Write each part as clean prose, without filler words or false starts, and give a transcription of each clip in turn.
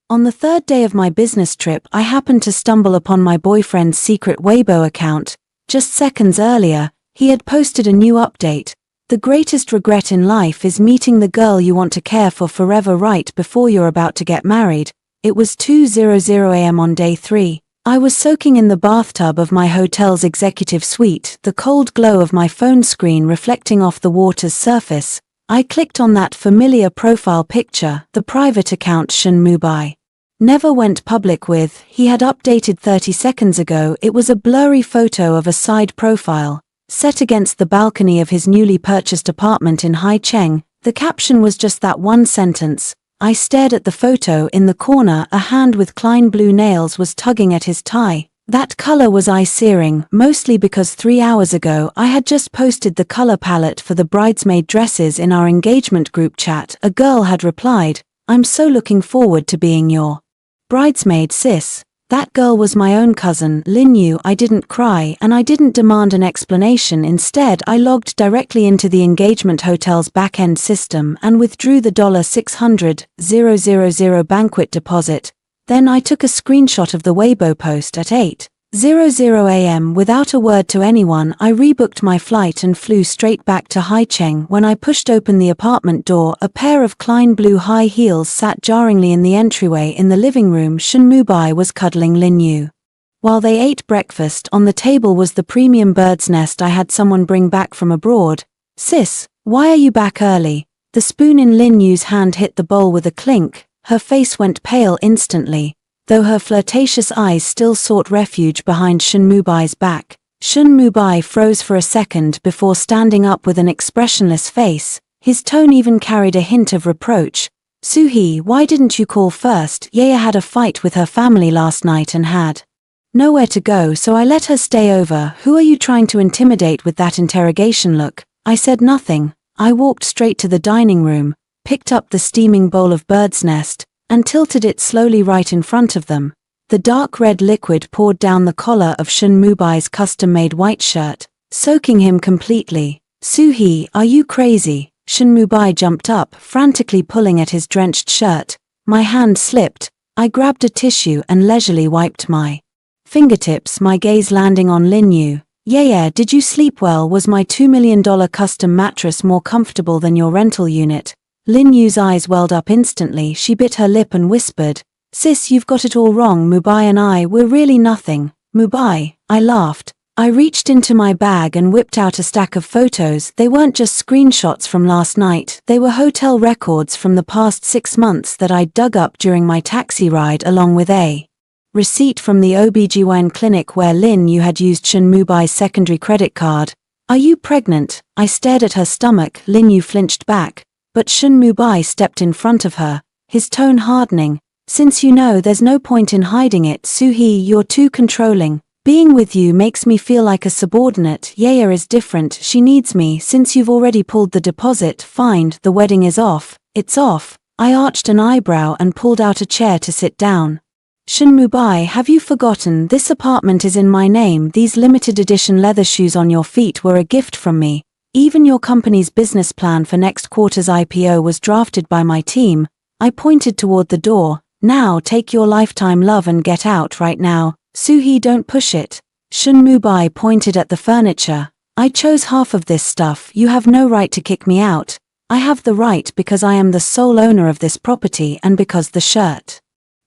On the third day of my business trip, I happened to stumble upon my boyfriend's secret Weibo account. Just seconds earlier, he had posted a new update. The greatest regret in life is meeting the girl you want to care for forever right before you're about to get married. It was 2:00 a.m. on day 3. I was soaking in the bathtub of my hotel's executive suite, the cold glow of my phone screen reflecting off the water's surface. I clicked on that familiar profile picture, the private account Shun Mubai never went public with. He had updated 30 seconds ago. It was a blurry photo of a side profile, set against the balcony of his newly purchased apartment in Haicheng. The caption was just that one sentence. I stared at the photo. In the corner, a hand with Klein blue nails was tugging at his tie. That color was eye-searing, mostly because 3 hours ago I had just posted the color palette for the bridesmaid dresses in our engagement group chat. A girl had replied, "I'm so looking forward to being your bridesmaid, sis." That girl was my own cousin, Lin Yu. I didn't cry and I didn't demand an explanation. Instead, I logged directly into the engagement hotel's back-end system and withdrew the $600,000 banquet deposit. Then I took a screenshot of the Weibo post at 8:00 a.m. Without a word to anyone. I rebooked my flight and flew straight back to Haicheng. When I pushed open the apartment door, a pair of Klein blue high heels sat jarringly in the entryway. In the living room, Shun Mubai was cuddling Lin Yu while they ate breakfast. On the table was the premium bird's nest I had someone bring back from abroad. "Sis, why are you back early?" The spoon in Lin Yu's hand hit the bowl with a clink. Her face went pale instantly, though her flirtatious eyes still sought refuge behind Shun Mubai's back. Shun Mubai froze for a second before standing up with an expressionless face. His tone even carried a hint of reproach. "Suhee, why didn't you call first? Yaya had a fight with her family last night and had nowhere to go, so I let her stay over." "Who are you trying to intimidate with that interrogation look?" I said nothing. I walked straight to the dining room, picked up the steaming bowl of bird's nest, and tilted it slowly right in front of them. The dark red liquid poured down the collar of Shun Mubai's custom-made white shirt, soaking him completely. "Suhee, are you crazy?" Shun Mubai jumped up, frantically pulling at his drenched shirt. My hand slipped. I grabbed a tissue and leisurely wiped my fingertips, my gaze landing on Lin Yu. "Yaya, did you sleep well? Was my $2 million custom mattress more comfortable than your rental unit?" Lin Yu's eyes welled up instantly. She bit her lip and whispered, "Sis, you've got it all wrong. Mubai and I, we're really nothing." "Mubai," I laughed. I reached into my bag and whipped out a stack of photos. They weren't just screenshots from last night, they were hotel records from the past 6 months that I'd dug up during my taxi ride, along with a receipt from the OBGYN clinic where Lin Yu had used Shun Mubai's secondary credit card. "Are you pregnant?" I stared at her stomach. Lin Yu flinched back, but Shun Mubai stepped in front of her, his tone hardening. "Since you know, there's no point in hiding it. Suhee, you're too controlling. Being with you makes me feel like a subordinate. Yaya is different. She needs me. Since you've already pulled the deposit, fine, the wedding is off." "It's off." I arched an eyebrow and pulled out a chair to sit down. "Shun Mubai, have you forgotten? This apartment is in my name. These limited edition leather shoes on your feet were a gift from me. Even your company's business plan for next quarter's IPO was drafted by my team." I pointed toward the door. "Now take your lifetime love and get out right now." "Suhee, don't push it." Shun Mubai pointed at the furniture. "I chose half of this stuff. You have no right to kick me out." "I have the right because I am the sole owner of this property and because the shirt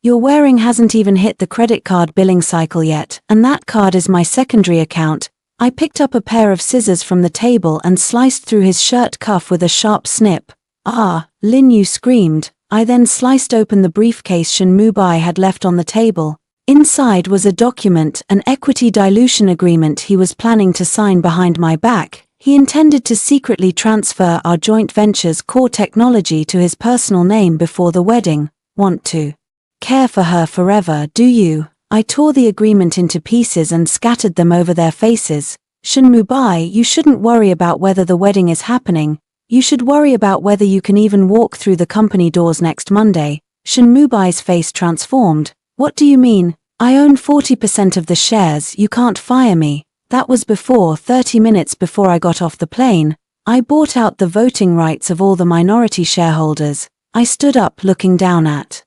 you're wearing hasn't even hit the credit card billing cycle yet, and that card is my secondary account." I picked up a pair of scissors from the table and sliced through his shirt cuff with a sharp snip. "Ah!" Lin Yu screamed. I then sliced open the briefcase Shun Mubai had left on the table. Inside was a document, an equity dilution agreement he was planning to sign behind my back. He intended to secretly transfer our joint venture's core technology to his personal name before the wedding. "Want to care for her forever, do you?" I tore the agreement into pieces and scattered them over their faces. "Shun Mubai, you shouldn't worry about whether the wedding is happening. You should worry about whether you can even walk through the company doors next Monday." Shun Mubai's face transformed. "What do you mean? I own 40% of the shares. You can't fire me." That was before 30 minutes before I got off the plane. I bought out the voting rights of all the minority shareholders. I stood up looking down at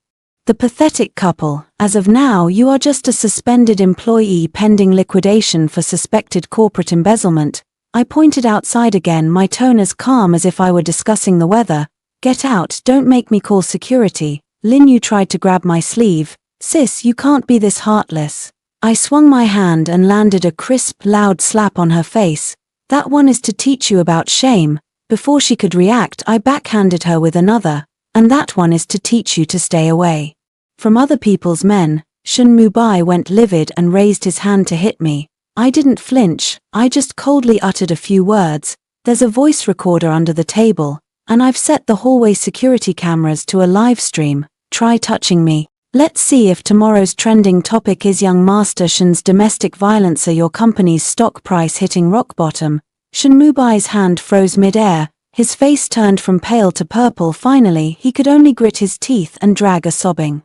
The pathetic couple. As of now, you are just a suspended employee pending liquidation for suspected corporate embezzlement. I pointed outside again, my tone as calm as if I were discussing the weather. Get out, don't make me call security. Lin Yu tried to grab my sleeve. Sis, you can't be this heartless. I swung my hand and landed a crisp, loud slap on her face. That one is to teach you about shame. Before she could react, I backhanded her with another. And that one is to teach you to stay away from other people's men. Shen Mubai went livid and raised his hand to hit me. I didn't flinch, I just coldly uttered a few words. There's a voice recorder under the table, and I've set the hallway security cameras to a live stream. Try touching me. Let's see if tomorrow's trending topic is young Master Shen's domestic violence or your company's stock price hitting rock bottom. Shen Mubai's hand froze mid-air, his face turned from pale to purple. Finally, he could only grit his teeth and drag a sobbing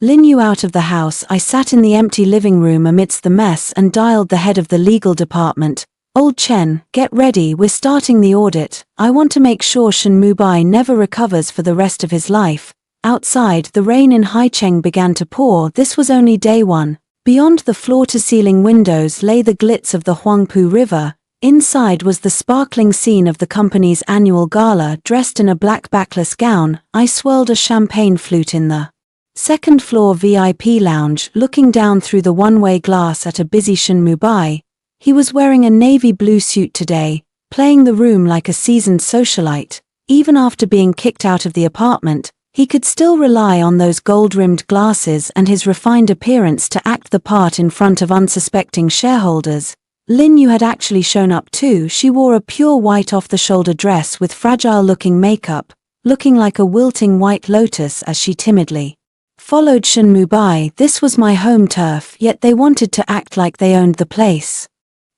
Lin Yu out of the house. I sat in the empty living room amidst the mess and dialed the head of the legal department. Old Chen, get ready, we're starting the audit. I want to make sure Shen Mubai never recovers for the rest of his life. Outside, the rain in Haicheng began to pour. This was only day one. Beyond the floor-to-ceiling windows lay the glitz of the Huangpu River. Inside was the sparkling scene of the company's annual gala. Dressed in a black backless gown, I swirled a champagne flute in the second-floor VIP lounge, looking down through the one-way glass at a busy Shen Mubai. He was wearing a navy blue suit today, playing the room like a seasoned socialite. Even after being kicked out of the apartment, he could still rely on those gold-rimmed glasses and his refined appearance to act the part in front of unsuspecting shareholders. Lin Yu had actually shown up too. She wore a pure white off-the-shoulder dress with fragile-looking makeup, looking like a wilting white lotus as she timidly followed Shen Mubai. This was my home turf, yet they wanted to act like they owned the place.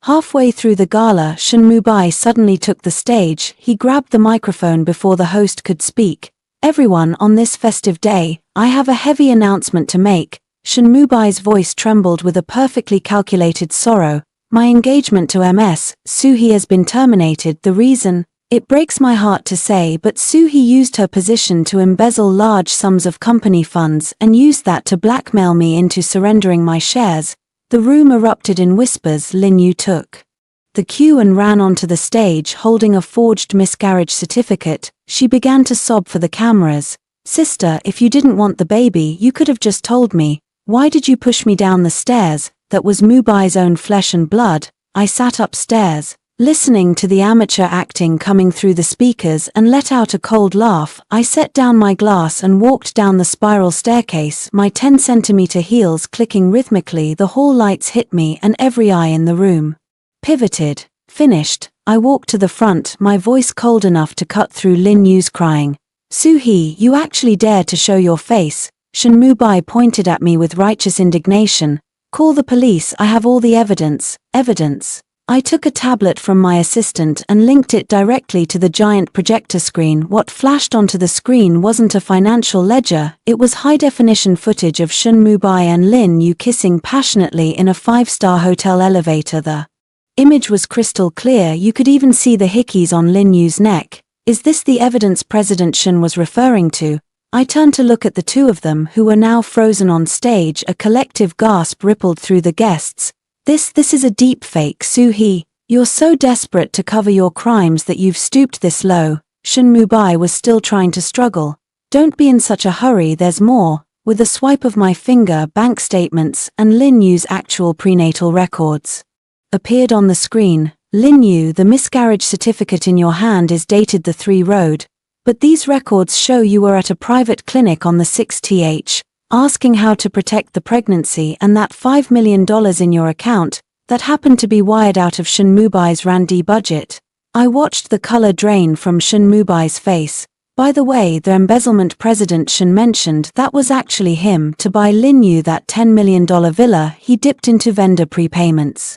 Halfway through the gala, Shen Mubai suddenly took the stage. He grabbed the microphone before the host could speak. Everyone, on this festive day, I have a heavy announcement to make. Shen Mubai's voice trembled with a perfectly calculated sorrow. My engagement to MS, Suhee, has been terminated. The reason? It breaks my heart to say, but Suhee used her position to embezzle large sums of company funds and used that to blackmail me into surrendering my shares. The room erupted in whispers. Lin Yu took the cue and ran onto the stage holding a forged miscarriage certificate. She began to sob for the cameras. Sister, if you didn't want the baby, you could have just told me. Why did you push me down the stairs? That was Mubai's own flesh and blood. I sat upstairs, listening to the amateur acting coming through the speakers, and let out a cold laugh. I set down my glass and walked down the spiral staircase, my 10-centimeter heels clicking rhythmically. The hall lights hit me and every eye in the room pivoted. Finished. I walked to the front, my voice cold enough to cut through Lin Yu's crying. Suhee, you actually dare to show your face? Shen Mubai pointed at me with righteous indignation. Call the police, I have all the evidence. Evidence. I took a tablet from my assistant and linked it directly to the giant projector screen. What flashed onto the screen wasn't a financial ledger, it was high-definition footage of Shen Mubai and Lin Yu kissing passionately in a 5-star hotel elevator. The image was crystal clear, you could even see the hickeys on Lin Yu's neck. Is this the evidence President Shen was referring to? I turned to look at the two of them, who were now frozen on stage. A collective gasp rippled through the guests. This is a deep fake, Suhee. You're so desperate to cover your crimes that you've stooped this low. Shen Mubai was still trying to struggle. Don't be in such a hurry, there's more. With a swipe of my finger, bank statements and Lin Yu's actual prenatal records appeared on the screen. Lin Yu, the miscarriage certificate in your hand is dated the 3 Road. But these records show you were at a private clinic on the 6th, asking how to protect the pregnancy, and that $5 million in your account, that happened to be wired out of Shen Mubai's Randi budget. I watched the color drain from Shen Mubai's face. By the way, the embezzlement President Shen mentioned, that was actually him. To buy Lin Yu that $10 million villa, he dipped into vendor prepayments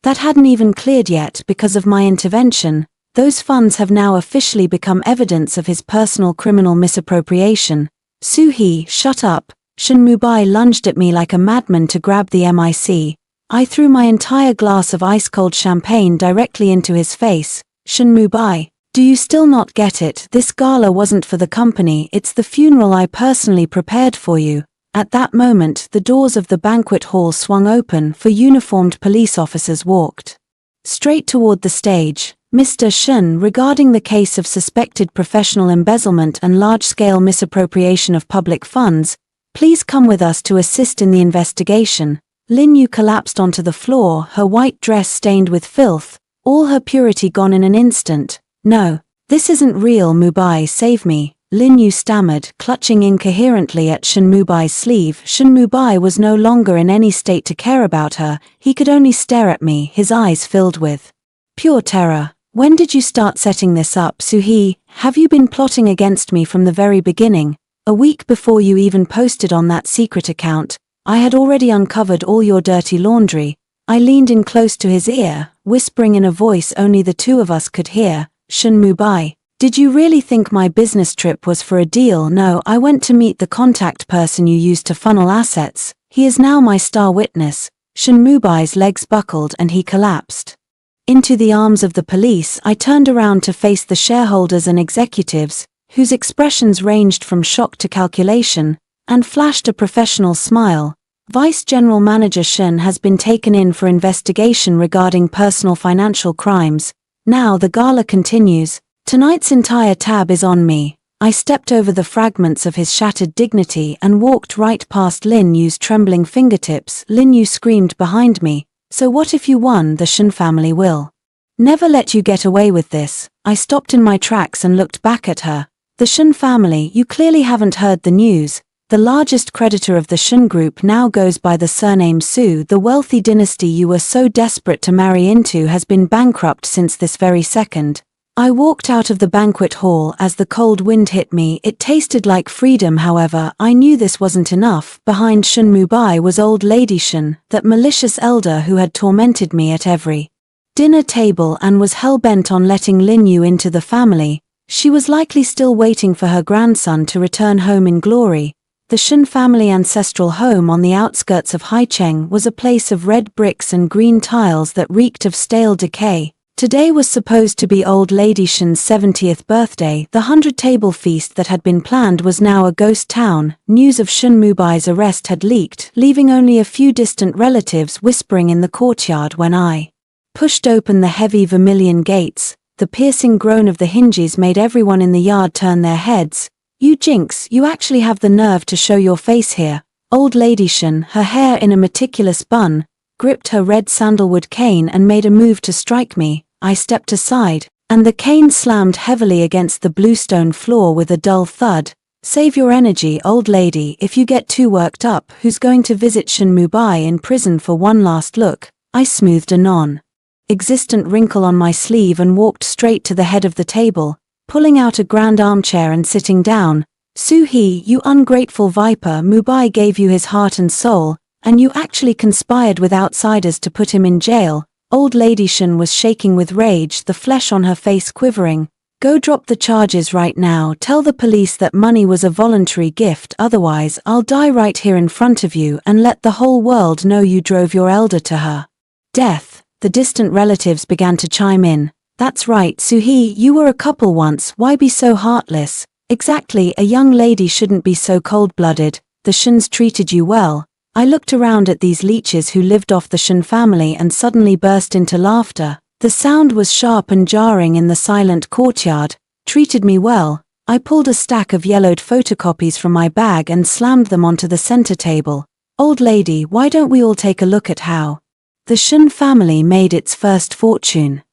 that hadn't even cleared yet because of my intervention. Those funds have now officially become evidence of his personal criminal misappropriation. Suhee, shut up. Shen Mubai lunged at me like a madman to grab the mic. I threw my entire glass of ice-cold champagne directly into his face. Shen Mubai, do you still not get it? This gala wasn't for the company, it's the funeral I personally prepared for you. At that moment, the doors of the banquet hall swung open for uniformed police officers walked straight toward the stage. Mr. Shen, regarding the case of suspected professional embezzlement and large-scale misappropriation of public funds, please come with us to assist in the investigation. Lin Yu collapsed onto the floor, her white dress stained with filth, all her purity gone in an instant. No, this isn't real, Mubai, save me, Lin Yu stammered, clutching incoherently at Shen Mubai's sleeve. Shen Mubai was no longer in any state to care about her, he could only stare at me, his eyes filled with pure terror. When did you start setting this up, Suhee? Have you been plotting against me from the very beginning? A week before you even posted on that secret account, I had already uncovered all your dirty laundry. I leaned in close to his ear, whispering in a voice only the two of us could hear, Shen Mubai, did you really think my business trip was for a deal? No, I went to meet the contact person you used to funnel assets. He is now my star witness. Shen Mubai's legs buckled and he collapsed into the arms of the police. I turned around to face the shareholders and executives, whose expressions ranged from shock to calculation, and flashed a professional smile. Vice General Manager Shen has been taken in for investigation regarding personal financial crimes. Now the gala continues. Tonight's entire tab is on me. I stepped over the fragments of his shattered dignity and walked right past Lin Yu's trembling fingertips. Lin Yu screamed behind me, so what if you won? The Shen family will never let you get away with this. I stopped in my tracks and looked back at her. The Shen family, you clearly haven't heard the news. The largest creditor of the Shen Group now goes by the surname Su. The wealthy dynasty you were so desperate to marry into has been bankrupt since this very second. I walked out of the banquet hall as the cold wind hit me. It tasted like freedom. However, I knew this wasn't enough. Behind Shen Mubai was old lady Shen, that malicious elder who had tormented me at every dinner table and was hell-bent on letting Lin Yu into the family. She was likely still waiting for her grandson to return home in glory. The Shen family ancestral home on the outskirts of Haicheng was a place of red bricks and green tiles that reeked of stale decay. Today was supposed to be old lady Shen's 70th birthday. The 100-table feast that had been planned was now a ghost town. News of Shen Mubai's arrest had leaked, leaving only a few distant relatives whispering in the courtyard. When I pushed open the heavy vermilion gates, the piercing groan of the hinges made everyone in the yard turn their heads. You jinx, you actually have the nerve to show your face here. Old lady Shen, her hair in a meticulous bun, gripped her red sandalwood cane and made a move to strike me. I stepped aside, and the cane slammed heavily against the bluestone floor with a dull thud. Save your energy, old lady, if you get too worked up. Who's going to visit Shen Mubai in prison for one last look? I smoothed a non-existent wrinkle on my sleeve and walked straight to the head of the table, pulling out a grand armchair and sitting down. Suhee, you ungrateful viper, Mubai gave you his heart and soul, and you actually conspired with outsiders to put him in jail. Old lady Shen was shaking with rage, the flesh on her face quivering. Go drop the charges right now. Tell the police that money was a voluntary gift, otherwise I'll die right here in front of you and let the whole world know you drove your elder to her death. The distant relatives began to chime in. That's right, Suhee, you were a couple once, why be so heartless? Exactly, a young lady shouldn't be so cold-blooded. The Shens treated you well. I looked around at these leeches who lived off the Shen family and suddenly burst into laughter. The sound was sharp and jarring in the silent courtyard. Treated me well. I pulled a stack of yellowed photocopies from my bag and slammed them onto the center table. Old lady, why don't we all take a look at how the Shen family made its first fortune?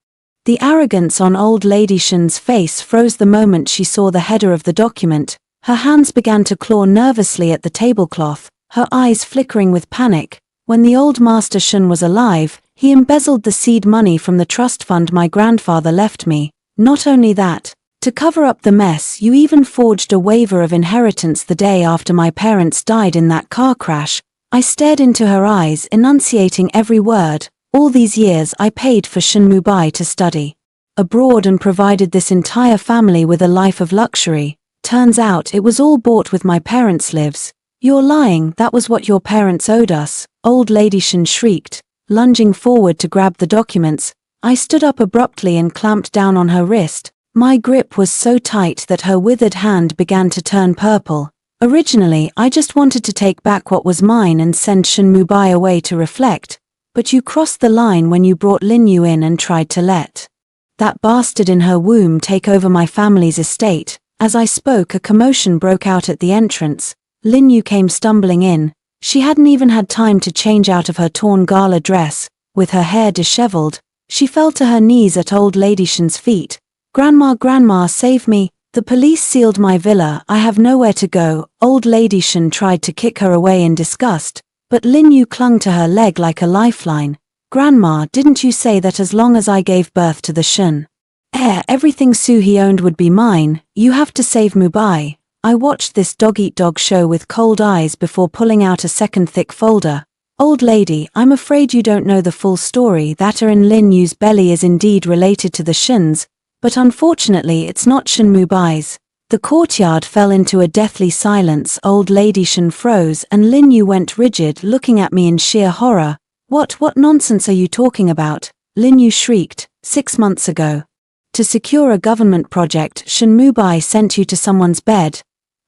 The arrogance on old lady Shen's face froze the moment she saw the header of the document. Her hands began to claw nervously at the tablecloth, her eyes flickering with panic. When the old master Shen was alive, he embezzled the seed money from the trust fund my grandfather left me. Not only that, to cover up the mess, you even forged a waiver of inheritance the day after my parents died in that car crash. I stared into her eyes, enunciating every word. All these years I paid for Shen Mubai to study abroad and provided this entire family with a life of luxury. Turns out it was all bought with my parents' lives. You're lying, that was what your parents owed us, old lady Shen shrieked, lunging forward to grab the documents. I stood up abruptly and clamped down on her wrist. My grip was so tight that her withered hand began to turn purple. Originally, I just wanted to take back what was mine and send Shin Mubai away to reflect, but you crossed the line when you brought Lin Yu in and tried to let that bastard in her womb take over my family's estate. As I spoke, a commotion broke out at the entrance. Lin Yu came stumbling in. She hadn't even had time to change out of her torn gala dress. With her hair disheveled, she fell to her knees at old lady Shin's feet. Grandma, save me. The police sealed my villa, I have nowhere to go. Old lady Shin tried to kick her away in disgust, but Lin Yu clung to her leg like a lifeline. Grandma, didn't you say that as long as I gave birth to the Shin heir, everything Soo-hee owned would be mine? You have to save Mubai. I watched this dog-eat-dog show with cold eyes before pulling out a second thick folder. Old lady, I'm afraid you don't know the full story. That in Lin Yu's belly is indeed related to the Shins, but unfortunately it's not Shin Mubai's. The courtyard fell into a deathly silence. Old lady Shin froze and Lin Yu went rigid, looking at me in sheer horror. What nonsense are you talking about? Lin Yu shrieked. 6 months ago. To secure a government project, Shin Mubai sent you to someone's bed.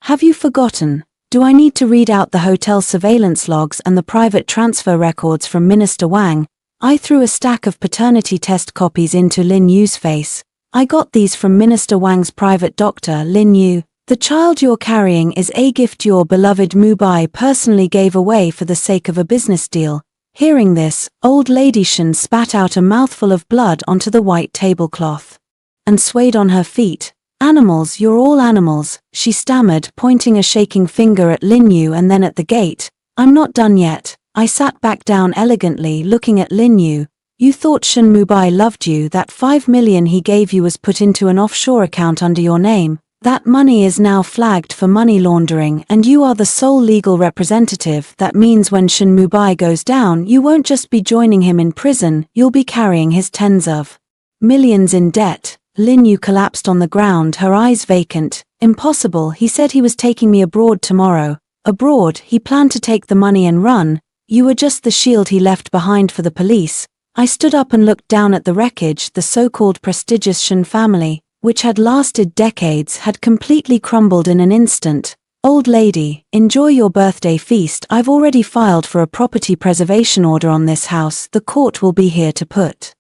Have you forgotten? Do I need to read out the hotel surveillance logs and the private transfer records from Minister Wang? I threw a stack of paternity test copies into Lin Yu's face. I got these from Minister Wang's private doctor. Lin Yu, the child you're carrying is a gift your beloved Mubai personally gave away for the sake of a business deal. Hearing this, old lady Shin spat out a mouthful of blood onto the white tablecloth and swayed on her feet. Animals, you're all animals, she stammered, pointing a shaking finger at Lin Yu and then at the gate. I'm not done yet. I sat back down elegantly, looking at Lin Yu. You thought Shin Mubai loved you. That 5 million he gave you was put into an offshore account under your name. That money is now flagged for money laundering and you are the sole legal representative. That means when Shin Mubai goes down, you won't just be joining him in prison, you'll be carrying his tens of millions in debt. Lin Yu collapsed on the ground, her eyes vacant. Impossible, he said he was taking me abroad tomorrow. Abroad, he planned to take the money and run. You were just the shield he left behind for the police. I stood up and looked down at the wreckage. The so-called prestigious Shin family, which had lasted decades, had completely crumbled in an instant. Old lady, enjoy your birthday feast. I've already filed for a property preservation order on this house. The court will be here to put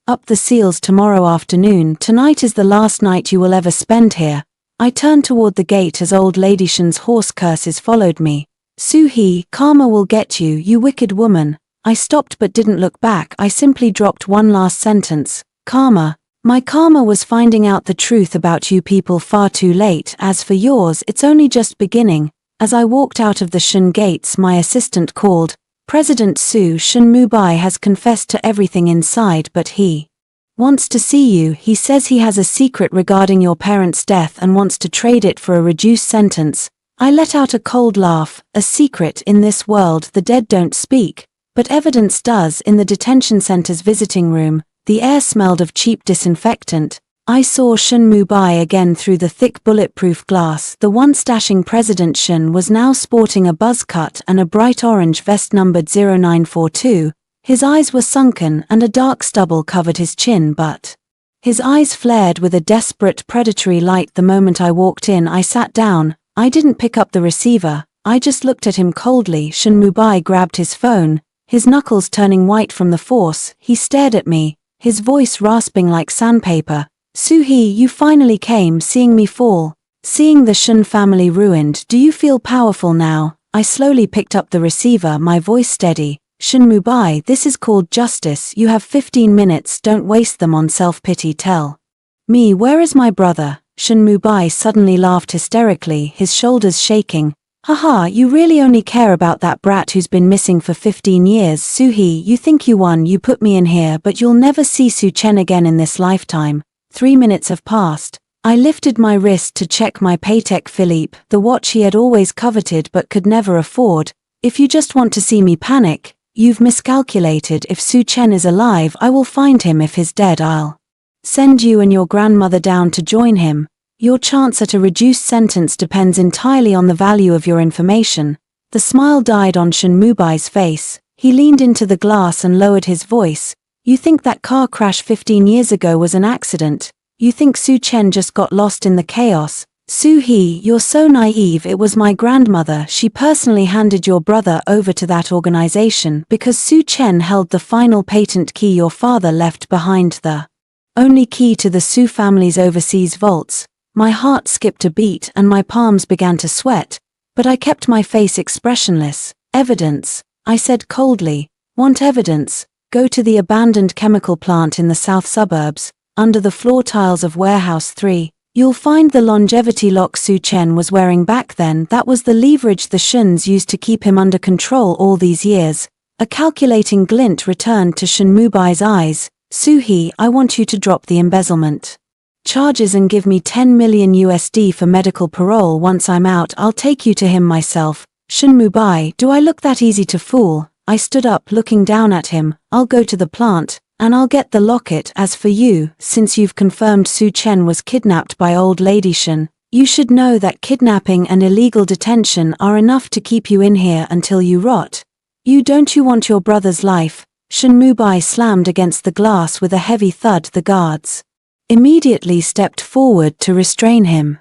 up the seals tomorrow afternoon. Tonight is the last night you will ever spend here. I turned toward the gate as old lady Shin's hoarse curses followed me. Soo-hee, karma will get you, you wicked woman. I stopped but didn't look back. I simply dropped one last sentence. Karma. My karma was finding out the truth about you people far too late. As for yours, it's only just beginning. As I walked out of the Shin gates, my assistant called. President Su, Shin Mubai has confessed to everything inside, but he wants to see you. He says he has a secret regarding your parents' death and wants to trade it for a reduced sentence. I let out a cold laugh. A secret? In this world the dead don't speak, but evidence does. In the detention center's visiting room, the air smelled of cheap disinfectant. I saw Shin Mubai again through the thick bulletproof glass. The once dashing President Shin was now sporting a buzz cut and a bright orange vest numbered 0942. His eyes were sunken and a dark stubble covered his chin, but his eyes flared with a desperate predatory light. The moment I walked in, I sat down. I didn't pick up the receiver. I just looked at him coldly. Shin Mubai grabbed his phone, his knuckles turning white from the force. He stared at me, his voice rasping like sandpaper. Soo-hee, you finally came. Seeing me fall, seeing the Shin family ruined, do you feel powerful now? I slowly picked up the receiver, my voice steady. Shin Mubai, this is called justice. You have 15 minutes, don't waste them on self-pity. Tell me, where is my brother? Shin Mubai suddenly laughed hysterically, his shoulders shaking. Haha, you really only care about that brat who's been missing for 15 years. Soo-hee, you think you won. You put me in here, but you'll never see Su-chen again in this lifetime. 3 minutes have passed. I lifted my wrist to check my Patek Philippe, the watch he had always coveted but could never afford. If you just want to see me panic, you've miscalculated. If Su-chen is alive, I will find him. If he's dead, I'll send you and your grandmother down to join him. Your chance at a reduced sentence depends entirely on the value of your information. The smile died on Shin Mubai's face. He leaned into the glass and lowered his voice. You think that car crash 15 years ago was an accident? You think Su-chen just got lost in the chaos? Soo-hee, you're so naive. It was my grandmother. She personally handed your brother over to that organization because Su Chen held the final patent key your father left behind, the only key to the Su family's overseas vaults. My heart skipped a beat and my palms began to sweat, but I kept my face expressionless. Evidence, I said coldly. Want evidence? Go to the abandoned chemical plant in the south suburbs, under the floor tiles of Warehouse 3. You'll find the longevity lock Su Chen was wearing back then. That was the leverage the Shuns used to keep him under control all these years. A calculating glint returned to Shun Mubai's eyes. Soo-hee, I want you to drop the embezzlement charges and give me 10 million USD for medical parole. Once I'm out, I'll take you to him myself. Shun Mubai, do I look that easy to fool? I stood up, looking down at him. I'll go to the plant, and I'll get the locket. As for you, since you've confirmed Su Chen was kidnapped by old lady Shun, you should know that kidnapping and illegal detention are enough to keep you in here until you rot. Don't you want your brother's life? Shun Mubai slammed against the glass with a heavy thud. The guards immediately stepped forward to restrain him.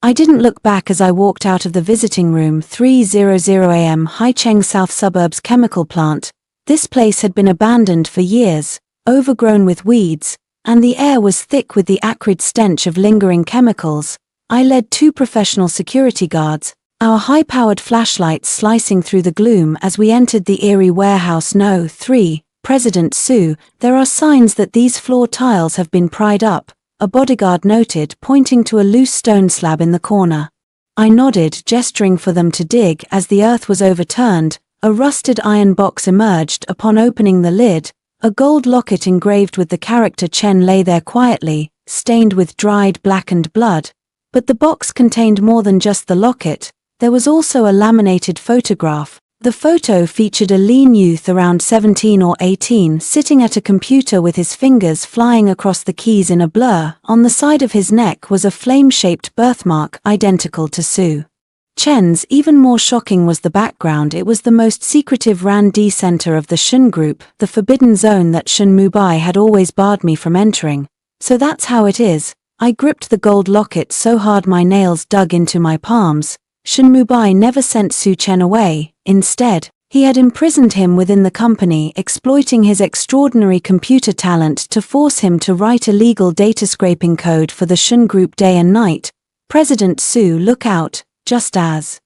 I didn't look back as I walked out of the visiting room. 3:00 a.m. Haicheng South Suburbs Chemical Plant. This place had been abandoned for years, overgrown with weeds, and the air was thick with the acrid stench of lingering chemicals. I led 2 professional security guards, our high-powered flashlights slicing through the gloom as we entered the eerie warehouse. No. 3. President Su, there are signs that these floor tiles have been pried up, a bodyguard noted, pointing to a loose stone slab in the corner. I nodded, gesturing for them to dig. As the earth was overturned, a rusted iron box emerged. Upon opening the lid, a gold locket engraved with the character Chen lay there quietly, stained with dried, blackened blood. But the box contained more than just the locket. There was also a laminated photograph. The photo featured a lean youth around 17 or 18 sitting at a computer with his fingers flying across the keys in a blur. On the side of his neck was a flame-shaped birthmark identical to Su Chen's. Even more shocking was the background. It was the most secretive R&D center of the Shun Group, the forbidden zone that Shun Mubai had always barred me from entering. So that's how it is. I gripped the gold locket so hard my nails dug into my palms. Shun Mubai never sent Su Chen away. Instead, he had imprisoned him within the company, exploiting his extraordinary computer talent to force him to write illegal data scraping code for the Shun Group day and night. President Su, look out! Just as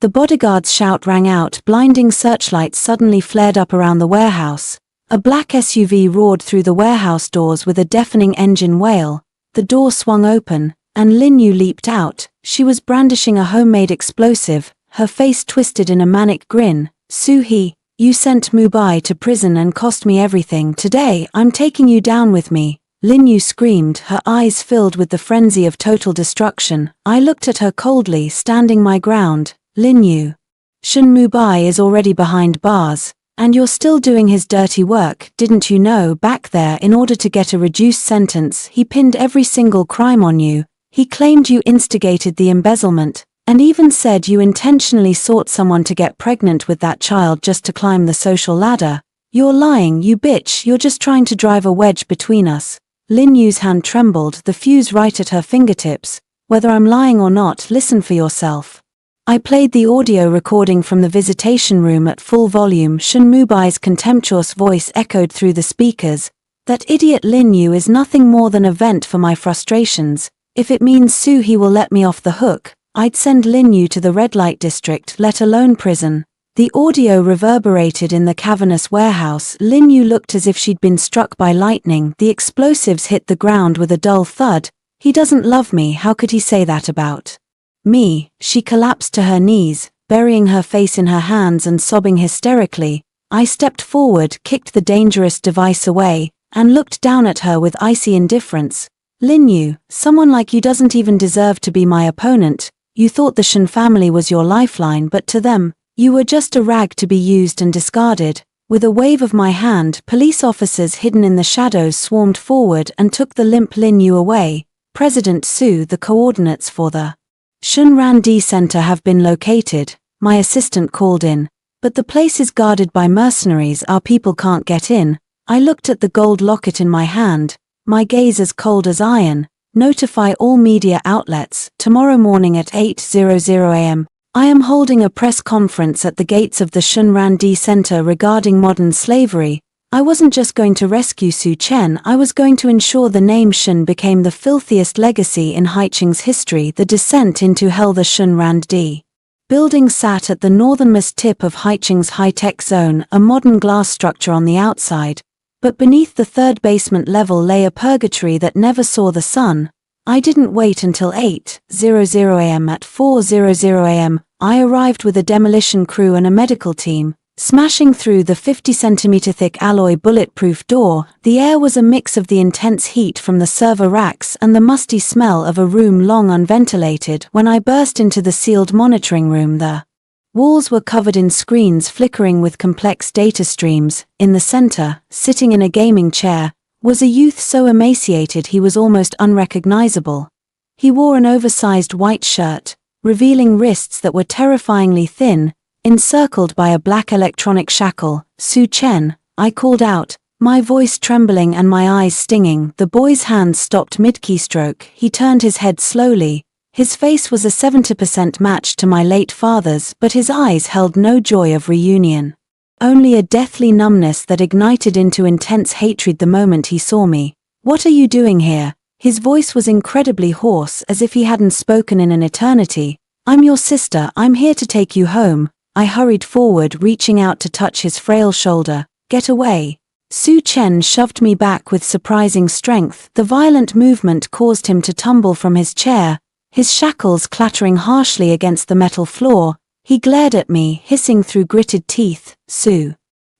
the bodyguard's shout rang out, blinding searchlights suddenly flared up around the warehouse. A black SUV roared through the warehouse doors with a deafening engine wail. The door swung open, and Lin Yu leaped out. She was brandishing a homemade explosive, her face twisted in a manic grin. Soo-hee, you sent Mubai to prison and cost me everything. Today, I'm taking you down with me. Lin Yu screamed, her eyes filled with the frenzy of total destruction. I looked at her coldly, standing my ground. Lin Yu, Shun Mubai is already behind bars, and you're still doing his dirty work. Didn't you know? Back there, in order to get a reduced sentence, he pinned every single crime on you. He claimed you instigated the embezzlement, and even said you intentionally sought someone to get pregnant with that child just to climb the social ladder. You're lying, you bitch. You're just trying to drive a wedge between us. Lin Yu's hand trembled, the fuse right at her fingertips. Whether I'm lying or not, listen for yourself. I played the audio recording from the visitation room at full volume. Shun Mubai's contemptuous voice echoed through the speakers. That idiot Lin Yu is nothing more than a vent for my frustrations. If it means Soo-hee will let me off the hook, I'd send Lin Yu to the red light district, let alone prison. The audio reverberated in the cavernous warehouse. Lin Yu looked as if she'd been struck by lightning. The explosives hit the ground with a dull thud. He doesn't love me. How could he say that about me? She collapsed to her knees, burying her face in her hands and sobbing hysterically. I stepped forward, kicked the dangerous device away, and looked down at her with icy indifference. Lin Yu, someone like you doesn't even deserve to be my opponent. You thought the Shun family was your lifeline, but to them, you were just a rag to be used and discarded. With a wave of my hand, police officers hidden in the shadows swarmed forward and took the limp Lin Yu away. President Su, the coordinates for the Shun R&D Center have been located, my assistant called in. But the place is guarded by mercenaries. Our people can't get in. I looked at the gold locket in my hand, my gaze as cold as iron. Notify all media outlets. Tomorrow morning at 8:00 a.m. I am holding a press conference at the gates of the Shunran D Center regarding modern slavery. I wasn't just going to rescue Su Chen, I was going to ensure the name Shun became the filthiest legacy in Haicheng's history, the descent into hell. The Shunran D building sat at the northernmost tip of Haicheng's high-tech zone, a modern glass structure on the outside, but beneath the third basement level lay a purgatory that never saw the sun. I didn't wait until 8:00 a.m. At 4:00 a.m., I arrived with a demolition crew and a medical team. Smashing through the 50-centimeter thick alloy bulletproof door, the air was a mix of the intense heat from the server racks and the musty smell of a room long unventilated. When I burst into the sealed monitoring room, the walls were covered in screens flickering with complex data streams. In the center, sitting in a gaming chair, was a youth so emaciated he was almost unrecognizable. He wore an oversized white shirt, revealing wrists that were terrifyingly thin, encircled by a black electronic shackle. Su Chen, I called out, my voice trembling and my eyes stinging. The boy's hands stopped mid-keystroke. He turned his head slowly. His face was a 70% match to my late father's, but his eyes held no joy of reunion. Only a deathly numbness that ignited into intense hatred the moment he saw me. What are you doing here? His voice was incredibly hoarse, as if he hadn't spoken in an eternity. I'm your sister, I'm here to take you home. I hurried forward, reaching out to touch his frail shoulder. Get away. Su Chen shoved me back with surprising strength. The violent movement caused him to tumble from his chair, his shackles clattering harshly against the metal floor. He glared at me, hissing through gritted teeth. Su.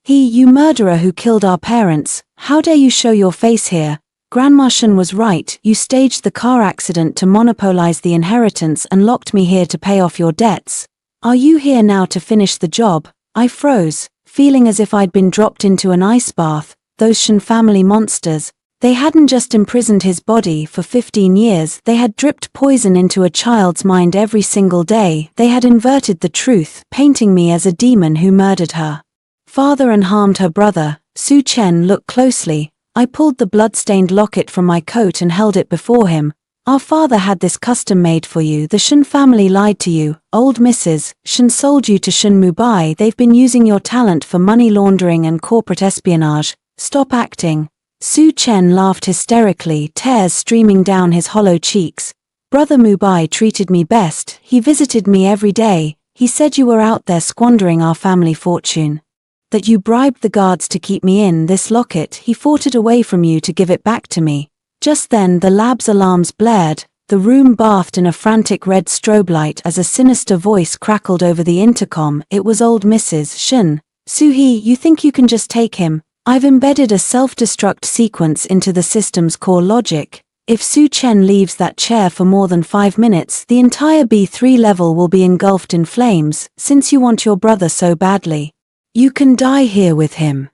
You murderer who killed our parents, how dare you show your face here? Grandma Shun was right, you staged the car accident to monopolize the inheritance and locked me here to pay off your debts. Are you here now to finish the job? I froze, feeling as if I'd been dropped into an ice bath. Those Shun family monsters. They hadn't just imprisoned his body for 15 years, they had dripped poison into a child's mind every single day. They had inverted the truth, painting me as a demon who murdered her father and harmed her brother. Su Chen looked closely. I pulled the blood-stained locket from my coat and held it before him. Our father had this custom made for you. The Shun family lied to you. Old Mrs. Shun sold you to Shun Mubai. They've been using your talent for money laundering and corporate espionage. Stop acting. Su Chen laughed hysterically, tears streaming down his hollow cheeks. Brother Mubai treated me best. He visited me every day. He said you were out there squandering our family fortune. That you bribed the guards to keep me in. This locket, he fought it away from you to give it back to me. Just then the lab's alarms blared, the room bathed in a frantic red strobe light as a sinister voice crackled over the intercom. It was old Mrs. Shun. Su-hee, you think you can just take him? I've embedded a self-destruct sequence into the system's core logic. If Su Chen leaves that chair for more than 5 minutes, the entire B3 level will be engulfed in flames. Since you want your brother so badly, you can die here with him.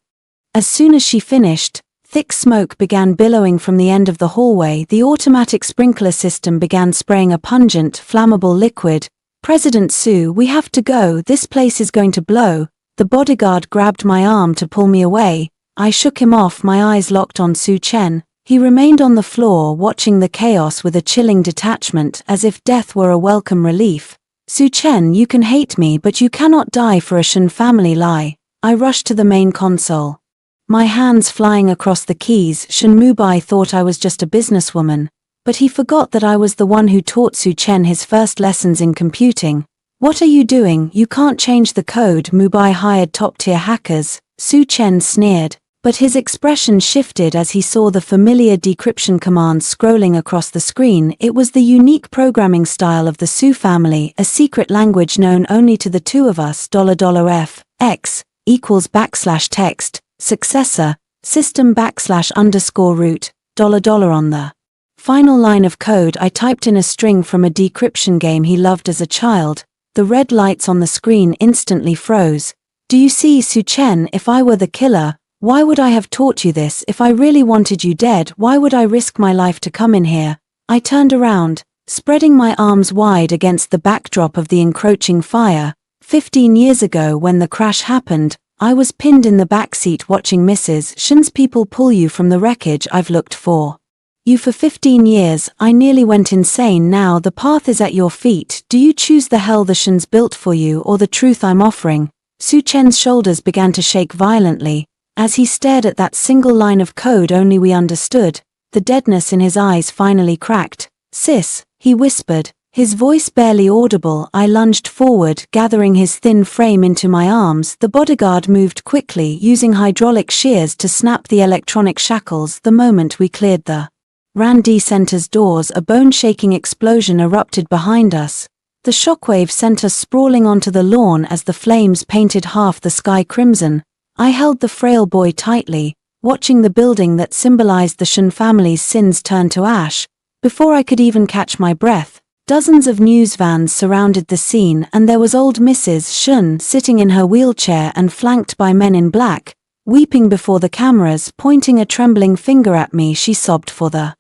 As soon as she finished, thick smoke began billowing from the end of the hallway. The automatic sprinkler system began spraying a pungent, flammable liquid. President Su, we have to go, this place is going to blow. The bodyguard grabbed my arm to pull me away. I shook him off, my eyes locked on Su Chen. He remained on the floor, watching the chaos with a chilling detachment, as if death were a welcome relief. Su Chen, you can hate me, but you cannot die for a Shun family lie. I rushed to the main console, my hands flying across the keys. Shun Mubai thought I was just a businesswoman, but he forgot that I was the one who taught Su Chen his first lessons in computing. What are you doing? You can't change the code. Mubai hired top-tier hackers. Su Chen sneered, but his expression shifted as he saw the familiar decryption commands scrolling across the screen. It was the unique programming style of the Su family, a secret language known only to the two of us. $F x equals \text successor system \_root $. On the final line of code, I typed in a string from a decryption game he loved as a child. The red lights on the screen instantly froze. Do you see, Su Chen, if I were the killer, why would I have taught you this? If I really wanted you dead, why would I risk my life to come in here? I turned around, spreading my arms wide against the backdrop of the encroaching fire. 15 years ago, when the crash happened, I was pinned in the backseat watching Mrs. Shun's people pull you from the wreckage. I've looked for You for 15 years, I nearly went insane. Now the path is at your feet. Do you choose the hell the Shen's built for you or the truth I'm offering? Su Chen's shoulders began to shake violently, as he stared at that single line of code only we understood. The deadness in his eyes finally cracked. Sis, he whispered, his voice barely audible. I lunged forward, gathering his thin frame into my arms. The bodyguard moved quickly, using hydraulic shears to snap the electronic shackles. The moment we cleared the Randy Center's doors, a bone-shaking explosion erupted behind us. The shockwave sent us sprawling onto the lawn as the flames painted half the sky crimson. I held the frail boy tightly, watching the building that symbolized the Shen family's sins turn to ash. Before I could even catch my breath, dozens of news vans surrounded the scene, and there was old Mrs. Shen sitting in her wheelchair and flanked by men in black, weeping before the cameras, pointing a trembling finger at me. She sobbed for the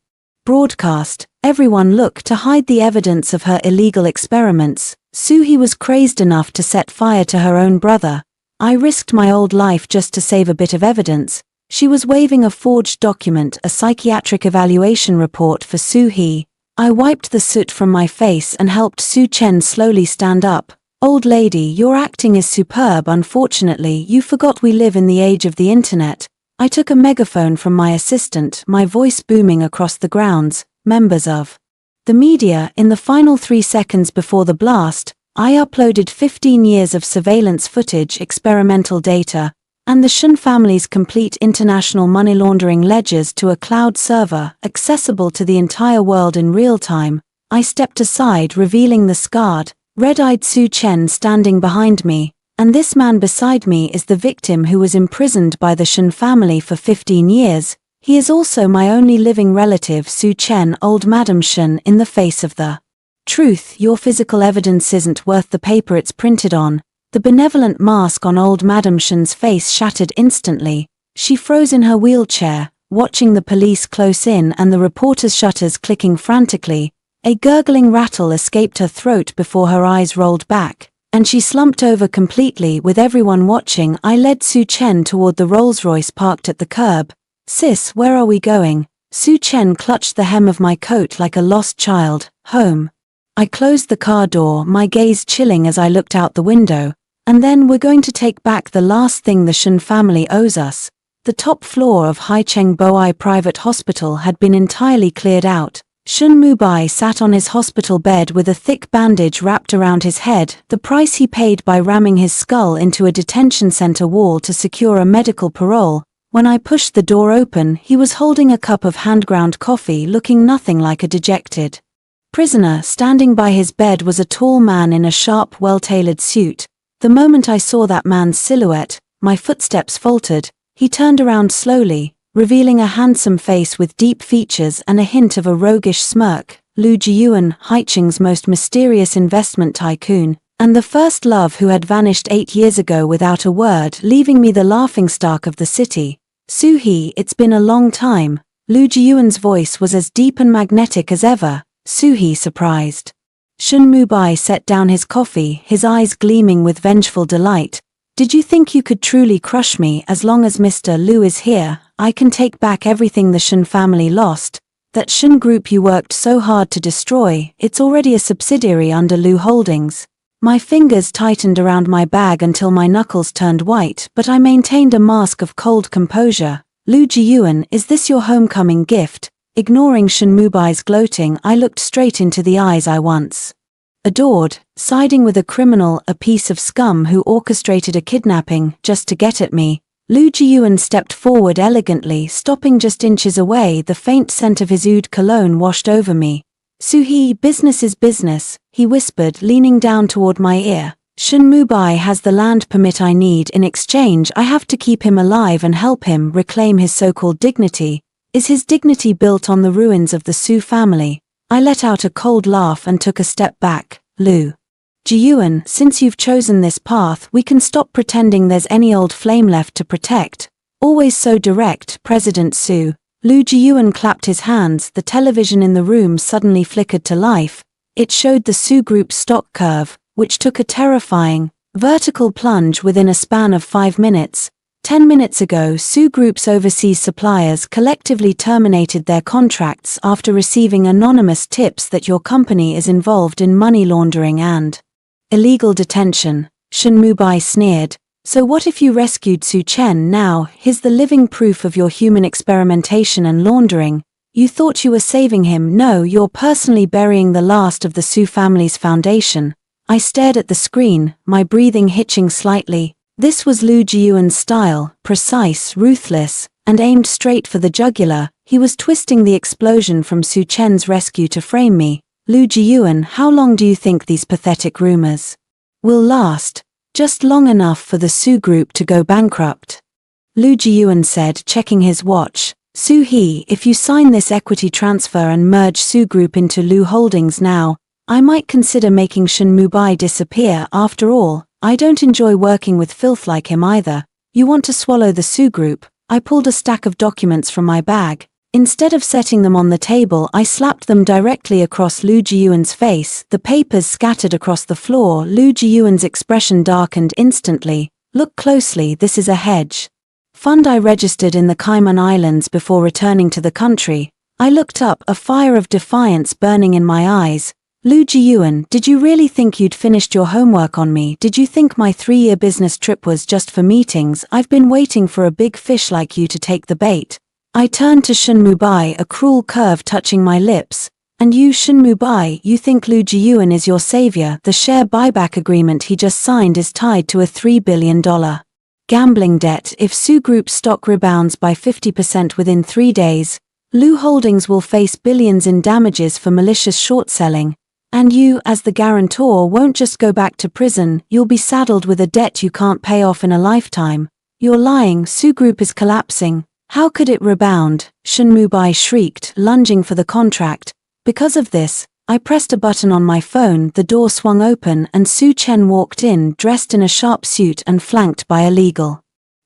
broadcast. Everyone looked to hide the evidence of her illegal experiments. Suhi was crazed enough to set fire to her own brother. I risked my old life just to save a bit of evidence. She was waving a forged document, a psychiatric evaluation report for Suhi. I wiped the soot from my face and helped Su Chen slowly stand up. Old lady, your acting is superb. Unfortunately, you forgot we live in the age of the internet. I took a megaphone from my assistant, my voice booming across the grounds. Members of the media, in the final 3 seconds before the blast, I uploaded 15 years of surveillance footage, experimental data, and the Shen family's complete international money laundering ledgers to a cloud server, accessible to the entire world in real time. I stepped aside, revealing the scarred, red-eyed Su Chen standing behind me, and this man beside me is the victim who was imprisoned by the Shen family for 15 years. He is also my only living relative, Su Chen, old Madam Shen. In the face of the truth, your physical evidence isn't worth the paper it's printed on. The benevolent mask on old Madam Shen's face shattered instantly. She froze in her wheelchair, watching the police close in and the reporters' shutters clicking frantically. A gurgling rattle escaped her throat before her eyes rolled back, and she slumped over completely. With everyone watching, I led Su Chen toward the Rolls-Royce parked at the curb. Sis, where are we going? Su Chen clutched the hem of my coat like a lost child. Home. I closed the car door, my gaze chilling as I looked out the window. And then we're going to take back the last thing the Shen family owes us. The top floor of Haicheng Boai Private Hospital had been entirely cleared out. Shen Mubai sat on his hospital bed with a thick bandage wrapped around his head, the price he paid by ramming his skull into a detention center wall to secure a medical parole. When I pushed the door open, he was holding a cup of hand-ground coffee, looking nothing like a dejected prisoner. Standing by his bed was a tall man in a sharp, well-tailored suit. The moment I saw that man's silhouette, my footsteps faltered. He turned around slowly, revealing a handsome face with deep features and a hint of a roguish smirk. Lu Jiyuan, Haicheng's most mysterious investment tycoon, and the first love who had vanished 8 years ago without a word, leaving me the laughingstock of the city. Suhi, it's been a long time. Lu Jiyuan's voice was as deep and magnetic as ever. Suhi, surprised. Shen Mubai set down his coffee, his eyes gleaming with vengeful delight. Did you think you could truly crush me? As long as Mr. Lu is here, I can take back everything the Shen family lost. That Shen group you worked so hard to destroy, it's already a subsidiary under Lu Holdings. My fingers tightened around my bag until my knuckles turned white, but I maintained a mask of cold composure. Lu Jiyuan, is this your homecoming gift? Ignoring Shen Mubai's gloating, I looked straight into the eyes I once adored, siding with a criminal, a piece of scum who orchestrated a kidnapping just to get at me. Lu Jiyuan stepped forward elegantly, stopping just inches away. The faint scent of his oud cologne washed over me. Suhi, business is business, he whispered, leaning down toward my ear. Shen Mubai has the land permit I need. In exchange, I have to keep him alive and help him reclaim his so-called dignity. Is his dignity built on the ruins of the Su family? I let out a cold laugh and took a step back. Lu Jiyuan, since you've chosen this path, we can stop pretending there's any old flame left to protect. Always so direct, President Su. Lu Jiyuan clapped his hands. The television in the room suddenly flickered to life. It showed the Su Group's stock curve, which took a terrifying, vertical plunge within a span of 5 minutes. 10 minutes ago, Su Group's overseas suppliers collectively terminated their contracts after receiving anonymous tips that your company is involved in money laundering and illegal detention. Shen Mubai sneered. So what if you rescued Su Chen now? He's the living proof of your human experimentation and laundering. You thought you were saving him. No, you're personally burying the last of the Su family's foundation. I stared at the screen, my breathing hitching slightly. This was Lu Jiyuan's style, precise, ruthless, and aimed straight for the jugular. He was twisting the explosion from Su Chen's rescue to frame me. Lu Jiyuan, how long do you think these pathetic rumors will last? Just long enough for the Su Group to go bankrupt. Lu Jiyuan said, checking his watch. Su He, if you sign this equity transfer and merge Su Group into Lu Holdings now, I might consider making Shen Mubai disappear. After all, I don't enjoy working with filth like him either. You want to swallow the Su Group? I pulled a stack of documents from my bag. Instead of setting them on the table, I slapped them directly across Lu Jiyuan's face. The papers scattered across the floor. Lu Jiyuan's expression darkened instantly. Look closely, this is a hedge fund I registered in the Cayman Islands before returning to the country. I looked up, a fire of defiance burning in my eyes. Lu Jiyuan, did you really think you'd finished your homework on me? Did you think my 3-year business trip was just for meetings? I've been waiting for a big fish like you to take the bait. I turned to Shen Mubai, a cruel curve touching my lips. And you, Shen Mubai, you think Lu Jiyuan is your savior? The share buyback agreement he just signed is tied to a $3 billion gambling debt. If Su Group stock rebounds by 50% within 3 days, Lu Holdings will face billions in damages for malicious short selling. And you, as the guarantor, won't just go back to prison, you'll be saddled with a debt you can't pay off in a lifetime. You're lying, Su Group is collapsing. How could it rebound? Shen Mubai shrieked, lunging for the contract. Because of this, I pressed a button on my phone, the door swung open and Su Chen walked in, dressed in a sharp suit and flanked by a legal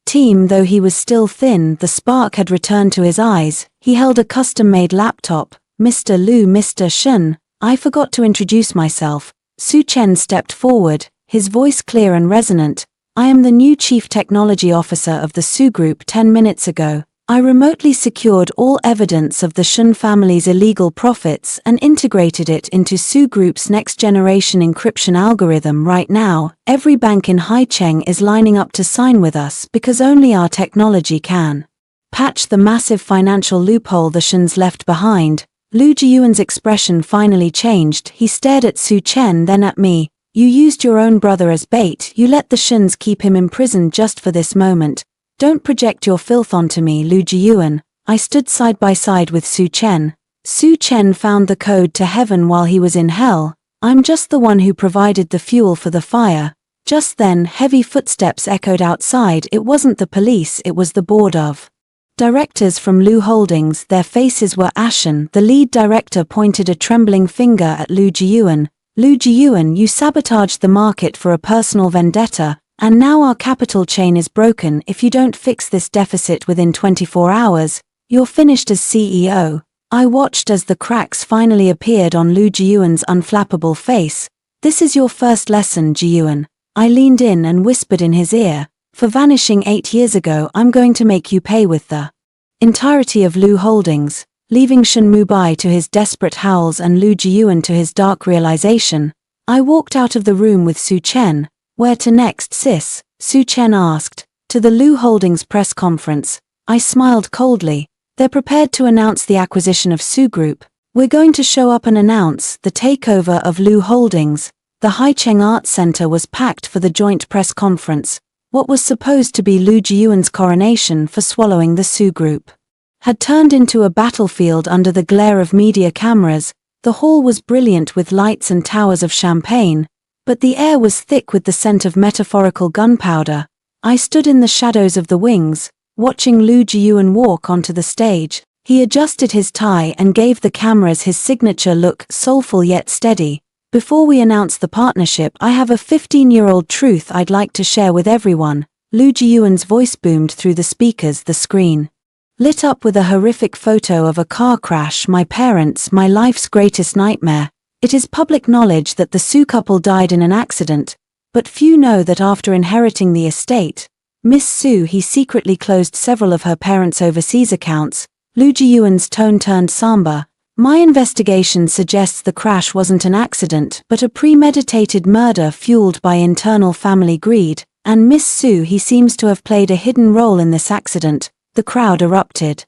team. Though he was still thin, the spark had returned to his eyes. He held a custom-made laptop. Mr. Lu, Mr. Shen. I forgot to introduce myself. Su Chen stepped forward, his voice clear and resonant. I am the new Chief Technology Officer of the Su Group. 10 minutes ago, I remotely secured all evidence of the Shen family's illegal profits and integrated it into Su Group's next-generation encryption algorithm. Right now, every bank in Haicheng is lining up to sign with us because only our technology can patch the massive financial loophole the Shens left behind. Lu Jiyuan's expression finally changed. He stared at Su Chen, then at me. You used your own brother as bait. You let the Shens keep him imprisoned just for this moment. Don't project your filth onto me, Lu Jiyuan. I stood side by side with Su Chen. Su Chen found the code to heaven while he was in hell. I'm just the one who provided the fuel for the fire. Just then, heavy footsteps echoed outside. It wasn't the police, it was the board of directors from Lu Holdings. Their faces were ashen. The lead director pointed a trembling finger at Lu Jiyuan. Lu Jiyuan, you sabotaged the market for a personal vendetta, and now our capital chain is broken. If you don't fix this deficit within 24 hours, you're finished as CEO. I watched as the cracks finally appeared on Lu Jiyuan's unflappable face. This is your first lesson, Jiyuan. I leaned in and whispered in his ear. For vanishing 8 years ago, I'm going to make you pay with the entirety of Lu Holdings. Leaving Shen Mubai to his desperate howls and Lu Jiyuan to his dark realization, I walked out of the room with Su Chen. Where to next, sis? Su Chen asked. To the Lu Holdings press conference. I smiled coldly. They're prepared to announce the acquisition of Su Group. We're going to show up and announce the takeover of Lu Holdings. The Haicheng Arts Center was packed for the joint press conference. What was supposed to be Lu Jiyuan's coronation for swallowing the Su Group had turned into a battlefield under the glare of media cameras. The hall was brilliant with lights and towers of champagne, but the air was thick with the scent of metaphorical gunpowder. I stood in the shadows of the wings, watching Lu Jiyuan walk onto the stage. He adjusted his tie and gave the cameras his signature look, soulful yet steady. Before we announce the partnership, I have a 15-year-old truth I'd like to share with everyone. Lu Jiyuan's voice boomed through the speakers. The screen lit up with a horrific photo of a car crash. My parents, my life's greatest nightmare. It is public knowledge that the Su couple died in an accident, but few know that after inheriting the estate, Miss Su He secretly closed several of her parents' overseas accounts. Lu Jiyuan's tone turned somber. My investigation suggests the crash wasn't an accident but a premeditated murder fueled by internal family greed, and Miss Su He seems to have played a hidden role in this accident. The crowd erupted.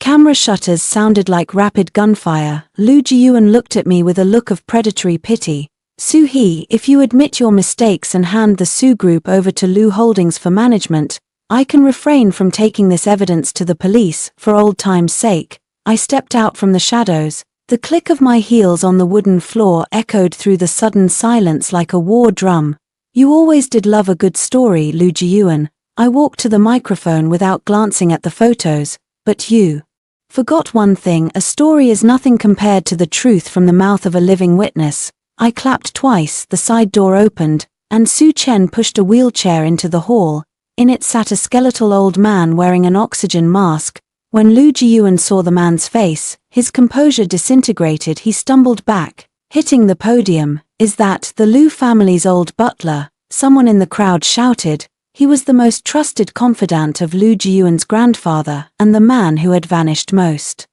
Camera shutters sounded like rapid gunfire. Lu Jiyuan looked at me with a look of predatory pity. Su He, if you admit your mistakes and hand the Su Group over to Lu Holdings for management, I can refrain from taking this evidence to the police, for old time's sake. I stepped out from the shadows. The click of my heels on the wooden floor echoed through the sudden silence like a war drum. You always did love a good story, Lu Jiyuan. I walked to the microphone without glancing at the photos. But you forgot one thing: a story is nothing compared to the truth from the mouth of a living witness. I clapped twice, the side door opened, and Su Chen pushed a wheelchair into the hall. In it sat a skeletal old man wearing an oxygen mask. When Lu Jiyuan saw the man's face, his composure disintegrated. He stumbled back, hitting the podium. Is that the Lu family's old butler? Someone in the crowd shouted. He was the most trusted confidant of Lu Jiyuan's grandfather, and the man who had vanished most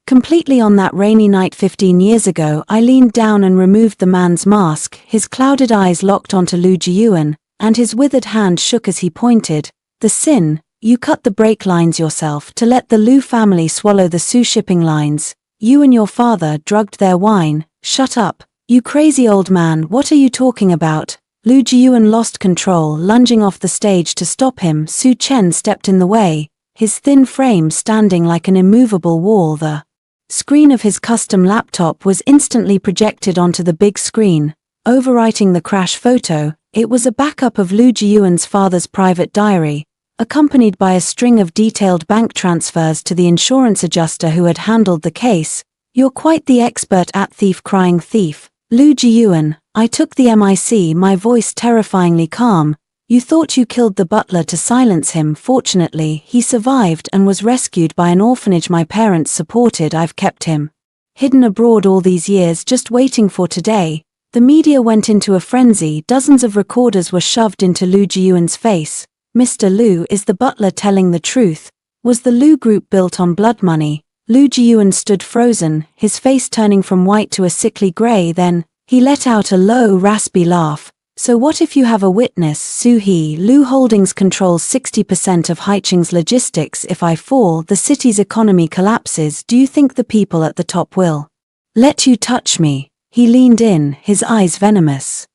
completely on that rainy night 15 years ago. I leaned down and removed the man's mask. His clouded eyes locked onto Lu Jiyuan, and his withered hand shook as he pointed. The sin: you cut the brake lines yourself to let the Lu family swallow the Su shipping lines. You and your father drugged their wine. Shut up, you crazy old man, what are you talking about? Lu Jiyuan lost control, lunging off the stage to stop him. Su Chen stepped in the way, his thin frame standing like an immovable wall. The screen of his custom laptop was instantly projected onto the big screen, overwriting the crash photo. It was a backup of Lu Jiyuan's father's private diary, accompanied by a string of detailed bank transfers to the insurance adjuster who had handled the case. You're quite the expert at thief crying thief, Lu Jiyuan. I took the mic, my voice terrifyingly calm. You thought you killed the butler to silence him. Fortunately, he survived and was rescued by an orphanage my parents supported. I've kept him hidden abroad all these years, just waiting for today. The media went into a frenzy. Dozens of recorders were shoved into Lu Jiyuan's face. Mr. Lu, is the butler telling the truth? Was the Lu Group built on blood money? Lu Jiyuan stood frozen, his face turning from white to a sickly gray. Then he let out a low, raspy laugh. So what if you have a witness? Su He, Lu Holdings controls 60% of Haicheng's logistics. If I fall, the city's economy collapses. Do you think the people at the top will let you touch me? He leaned in, his eyes venomous.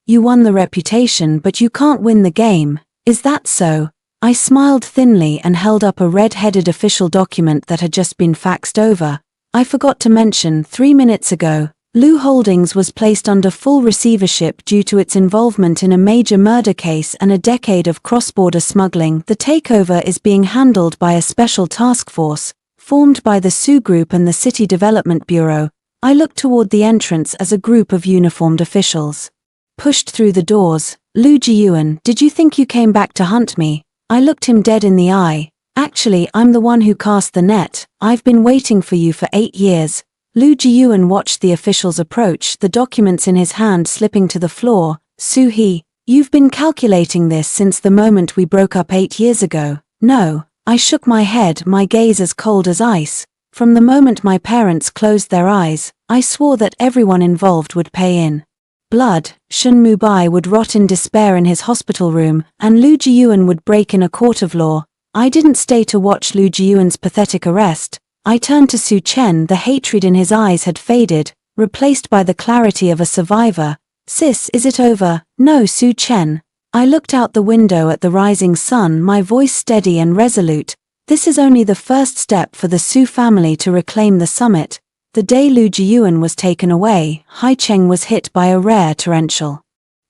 You won the reputation, but you can't win the game. Is that so? I smiled thinly and held up a red-headed official document that had just been faxed over. I forgot to mention, 3 minutes ago, Lu Holdings was placed under full receivership due to its involvement in a major murder case and a decade of cross-border smuggling. The takeover is being handled by a special task force, formed by the Su Group and the City Development Bureau. I looked toward the entrance as a group of uniformed officials pushed through the doors. Lu Jiyuan, did you think you came back to hunt me? I looked him dead in the eye. Actually, I'm the one who cast the net. I've been waiting for you for 8 years. Lu Jiyuan watched the officials approach, the documents in his hand slipping to the floor. Su He, you've been calculating this since the moment we broke up 8 years ago. No, I shook my head, my gaze as cold as ice. From the moment my parents closed their eyes, I swore that everyone involved would pay in blood. Shen Mubai would rot in despair in his hospital room, and Lu Jiyuan would break in a court of law. I didn't stay to watch Lu Jiyuan's pathetic arrest. I turned to Su Chen. The hatred in his eyes had faded, replaced by the clarity of a survivor. Sis, is it over? No, Su Chen. I looked out the window at the rising sun, my voice steady and resolute. This is only the first step for the Su family to reclaim the summit. The day Lu Jiyuan was taken away, Haicheng was hit by a rare torrential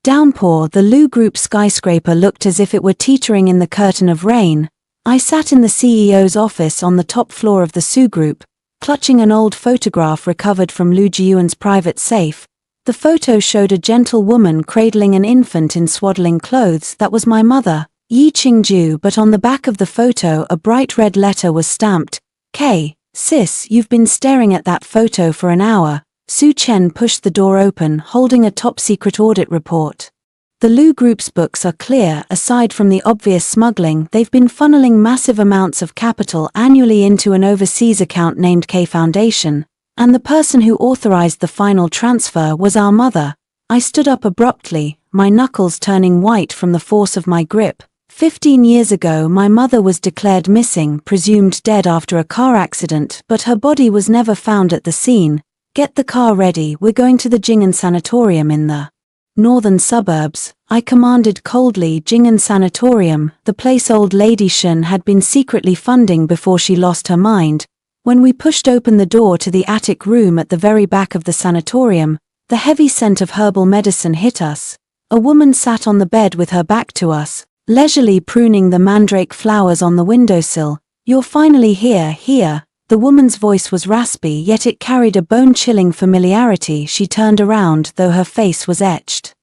downpour. The Lu Group skyscraper looked as if it were teetering in the curtain of rain. I sat in the CEO's office on the top floor of the Su Group, clutching an old photograph recovered from Lu Jiyuan's private safe. The photo showed a gentle woman cradling an infant in swaddling clothes. That was my mother, Yi Qingju, but on the back of the photo a bright red letter was stamped. K. Sis, you've been staring at that photo for an hour. Su Chen pushed the door open, holding a top-secret audit report. The Lu Group's books are clear. Aside from the obvious smuggling, they've been funneling massive amounts of capital annually into an overseas account named K Foundation, and the person who authorized the final transfer was our mother. I stood up abruptly, my knuckles turning white from the force of my grip. 15 years ago my mother was declared missing, presumed dead after a car accident, but her body was never found at the scene. Get the car ready, we're going to the Jing'an Sanatorium in the northern suburbs, I commanded coldly. Jing'an Sanatorium, the place old lady Shen had been secretly funding before she lost her mind. When we pushed open the door to the attic room at the very back of the sanatorium, the heavy scent of herbal medicine hit us. A woman sat on the bed with her back to us, leisurely pruning the mandrake flowers on the windowsill. You're finally here. The woman's voice was raspy, yet it carried a bone-chilling familiarity. She turned around, though her face was etched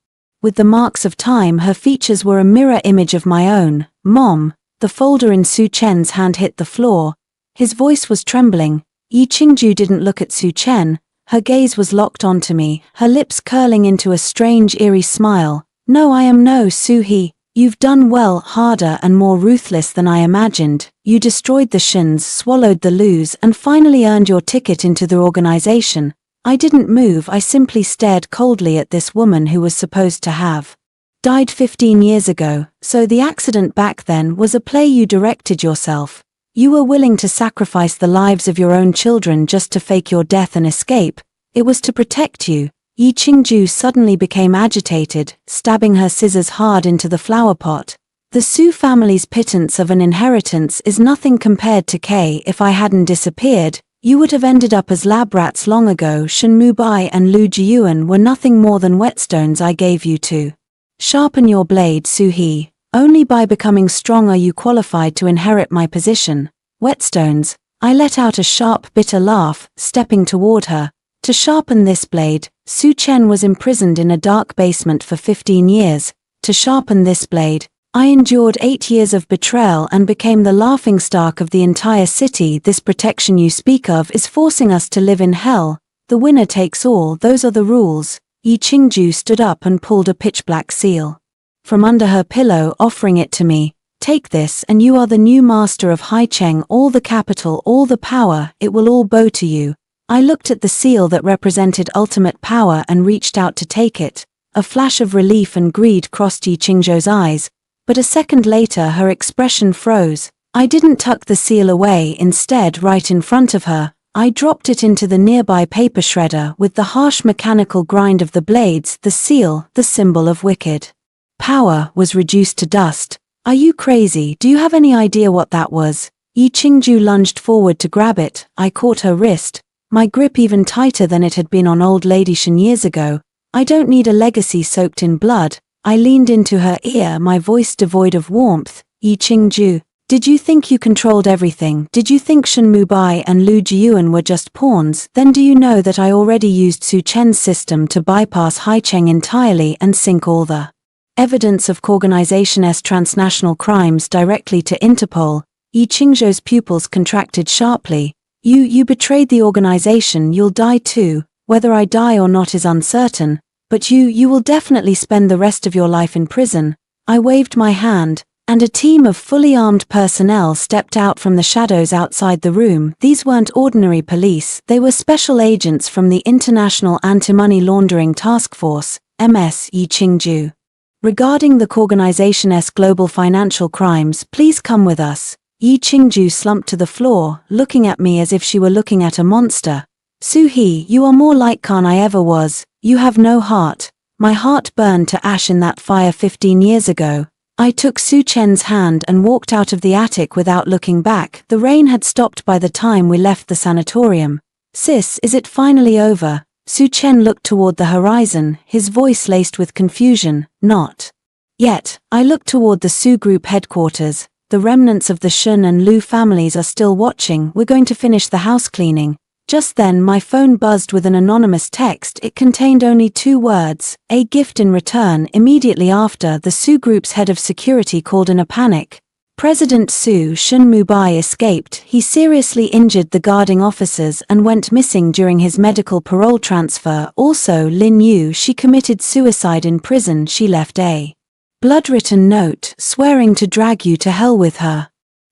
with the marks of time. Her features were a mirror image of my own. Mom. The folder in Su Chen's hand hit the floor. His voice was trembling. Yi Qingju didn't look at Su Chen. Her gaze was locked onto me, her lips curling into a strange, eerie smile. No, I am no Su He. You've done well, harder and more ruthless than I imagined. You destroyed the Shins, swallowed the Lus, and finally earned your ticket into the organization. I didn't move, I simply stared coldly at this woman who was supposed to have died 15 years ago. So the accident back then was a play you directed yourself. You were willing to sacrifice the lives of your own children just to fake your death and escape. It was to protect you. Yi Qingju suddenly became agitated, stabbing her scissors hard into the flower pot. The Su family's pittance of an inheritance is nothing compared to K. If I hadn't disappeared, you would have ended up as lab rats long ago. Shen Mubai and Lu Jiyuan were nothing more than whetstones I gave you to sharpen your blade, Su He. Only by becoming strong are you qualified to inherit my position. Whetstones. I let out a sharp, bitter laugh, stepping toward her. To sharpen this blade, Su Chen was imprisoned in a dark basement for 15 years. To sharpen this blade, I endured 8 years of betrayal and became the laughingstock of the entire city. This protection you speak of is forcing us to live in hell. The winner takes all, those are the rules. Yi Qingju stood up and pulled a pitch-black seal from under her pillow, offering it to me. Take this and you are the new master of Haicheng. All the capital, all the power, it will all bow to you. I looked at the seal that represented ultimate power and reached out to take it. A flash of relief and greed crossed Yi Qingzhou's eyes, but a second later her expression froze. I didn't tuck the seal away, instead right in front of her, I dropped it into the nearby paper shredder. With the harsh mechanical grind of the blades, the seal, the symbol of wicked power, was reduced to dust. Are you crazy? Do you have any idea what that was? Yi Qingju lunged forward to grab it. I caught her wrist, my grip even tighter than it had been on old lady Shen years ago. I don't need a legacy soaked in blood. I leaned into her ear, my voice devoid of warmth. Yi Qingju, did you think you controlled everything? Did you think Shen Mubai and Lu Jiyuan were just pawns? Then do you know that I already used Su Chen's system to bypass Haicheng entirely and sink all the evidence of Organization's transnational crimes directly to Interpol? Yi Qingzhou's pupils contracted sharply. You betrayed the organization. You'll die too. Whether I die or not is uncertain, but you will definitely spend the rest of your life in prison. I waved my hand, and a team of fully armed personnel stepped out from the shadows outside the room. These weren't ordinary police, they were special agents from the International Anti-Money Laundering Task Force, MS. Yi Qingju. Regarding the Organization's global financial crimes, please come with us. Yi Qingju slumped to the floor, looking at me as if she were looking at a monster. Su He, you are more like Khan I ever was. You have no heart. My heart burned to ash in that fire 15 years ago. I took Su Chen's hand and walked out of the attic without looking back. The rain had stopped by the time we left the sanatorium. Sis, is it finally over? Su Chen looked toward the horizon, his voice laced with confusion. Not yet. I looked toward the Su Group headquarters. The remnants of the Shen and Lu families are still watching. We're going to finish the house cleaning. Just then my phone buzzed with an anonymous text. It contained only 2 words, a gift in return. Immediately after, the Su Group's head of security called in a panic. President Su Xunmubai escaped. He seriously injured the guarding officers and went missing during his medical parole transfer. Also, Lin Yu, she committed suicide in prison. She left a blood-written note, swearing to drag you to hell with her.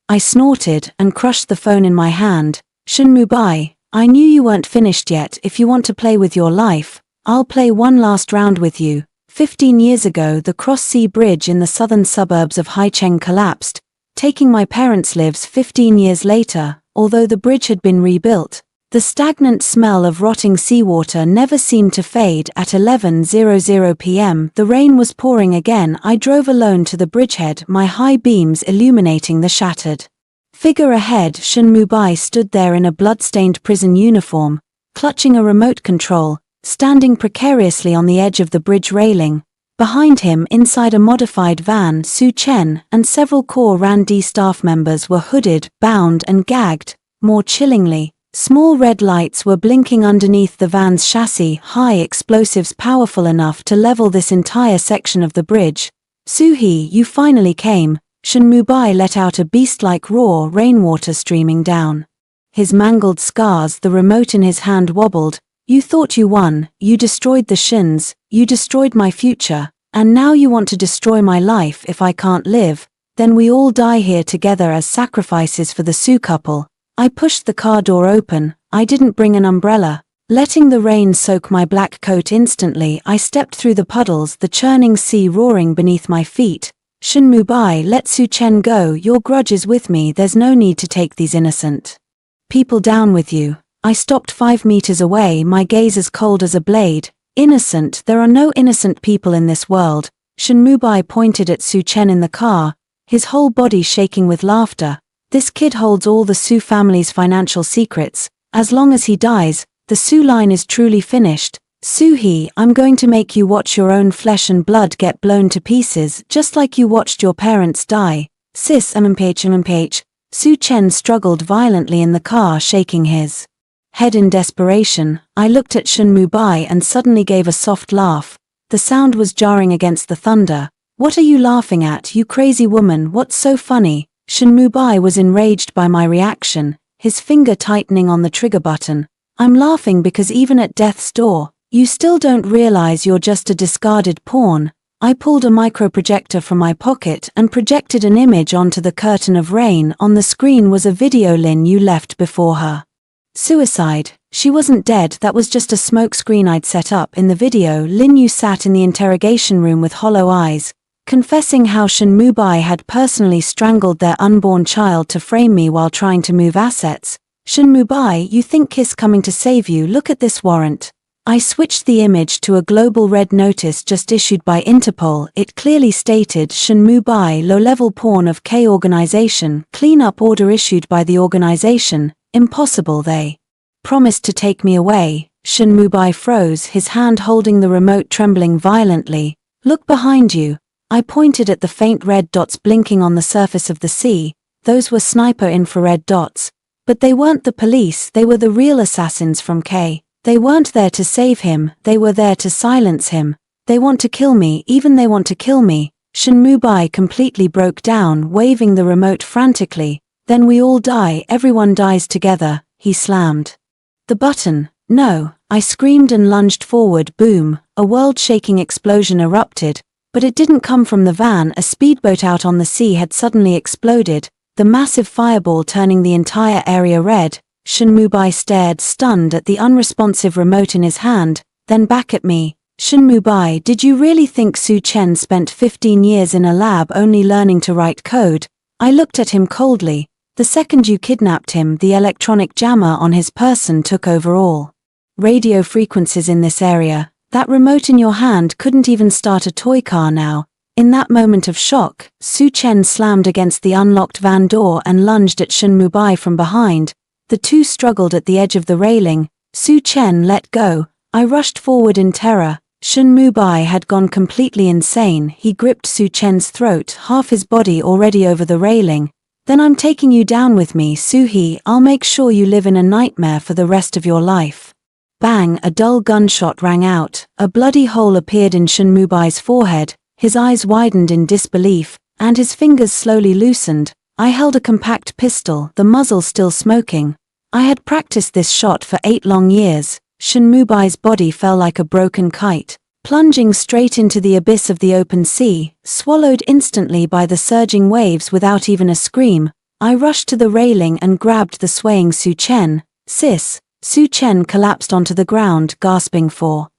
I snorted and crushed the phone in my hand. Xunmubai, I knew you weren't finished yet. If you want to play with your life, I'll play one last round with you. 15 years ago, the Cross-Sea Bridge in the southern suburbs of Haicheng collapsed, taking my parents' lives. 15 years later, although the bridge had been rebuilt, the stagnant smell of rotting seawater never seemed to fade. At 11:00 p.m., the rain was pouring again. I drove alone to the bridgehead, my high beams illuminating the shattered figure ahead. Xunmubai stood there in a blood-stained prison uniform, clutching a remote control, standing precariously on the edge of the bridge railing. Behind him, inside a modified van, Su Chen and several Corps Randi staff members were hooded, bound and gagged. More chillingly, small red lights were blinking underneath the van's chassis, high explosives powerful enough to level this entire section of the bridge. Su-hee, you finally came. Xunmubai let out a beast-like roar, rainwater streaming down his mangled scars. The remote in his hand wobbled. You thought you won, you destroyed the Shins, you destroyed my future, and now you want to destroy my life. If I can't live, then we all die here together as sacrifices for the Su couple. I pushed the car door open. I didn't bring an umbrella. Letting the rain soak my black coat instantly, I stepped through the puddles, the churning sea roaring beneath my feet. Xunmubai, let Su Chen go. Your grudge is with me. There's no need to take these innocent people down with you. I stopped 5 meters away, my gaze as cold as a blade. Innocent? There are no innocent people in this world. Xunmubai pointed at Su Chen in the car, his whole body shaking with laughter. This kid holds all the Su family's financial secrets. As long as he dies, the Su line is truly finished. Su-hee, I'm going to make you watch your own flesh and blood get blown to pieces, just like you watched your parents die. Sis, MMPH. Su Chen struggled violently in the car, shaking his head in desperation. I looked at Xunmubai and suddenly gave a soft laugh. The sound was jarring against the thunder. What are you laughing at, you crazy woman? What's so funny? Xunmubai was enraged by my reaction, his finger tightening on the trigger button. I'm laughing because even at death's door, you still don't realize you're just a discarded pawn. I pulled a microprojector from my pocket and projected an image onto the curtain of rain. On the screen was a video Lin Yu left before her suicide. She wasn't dead, that was just a smoke screen I'd set up. In the video, Lin Yu sat in the interrogation room with hollow eyes, confessing how Xunmubai had personally strangled their unborn child to frame me while trying to move assets. Xunmubai, you think Kiss coming to save you? Look at this warrant. I switched the image to a global red notice just issued by Interpol. It clearly stated Xunmubai, low-level pawn of K organization, clean-up order issued by the organization. Impossible. They promised to take me away. Xunmubai froze, his hand holding the remote trembling violently. Look behind you. I pointed at the faint red dots blinking on the surface of the sea. Those were sniper infrared dots. But they weren't the police, they were the real assassins from K. They weren't there to save him, they were there to silence him. They want to kill me, even they want to kill me. Xunmubai completely broke down, waving the remote frantically. Then we all die, everyone dies together. He slammed the button. No, I screamed and lunged forward. Boom, a world-shaking explosion erupted, but it didn't come from the van. A speedboat out on the sea had suddenly exploded, the massive fireball turning the entire area red. Xunmubai stared, stunned, at the unresponsive remote in his hand, then back at me. Xunmubai, did you really think Su Chen spent 15 years in a lab only learning to write code? I looked at him coldly. The second you kidnapped him, the electronic jammer on his person took over all radio frequencies in this area. That remote in your hand couldn't even start a toy car now. In that moment of shock, Su Chen slammed against the unlocked van door and lunged at Xunmubai from behind. The two struggled at the edge of the railing. Su Chen let go. I rushed forward in terror. Xunmubai had gone completely insane. He gripped Su Chen's throat, half his body already over the railing. Then I'm taking you down with me, Su-hee. I'll make sure you live in a nightmare for the rest of your life. Bang, a dull gunshot rang out. A bloody hole appeared in Xunmubai's forehead. His eyes widened in disbelief. and his fingers slowly loosened. I held a compact pistol, the muzzle still smoking. I had practiced this shot for 8 long years. Shin Mubai's body fell like a broken kite, plunging straight into the abyss of the open sea, swallowed instantly by the surging waves without even a scream. I rushed to the railing and grabbed the swaying Su Chen. Sis. Su Chen collapsed onto the ground, gasping for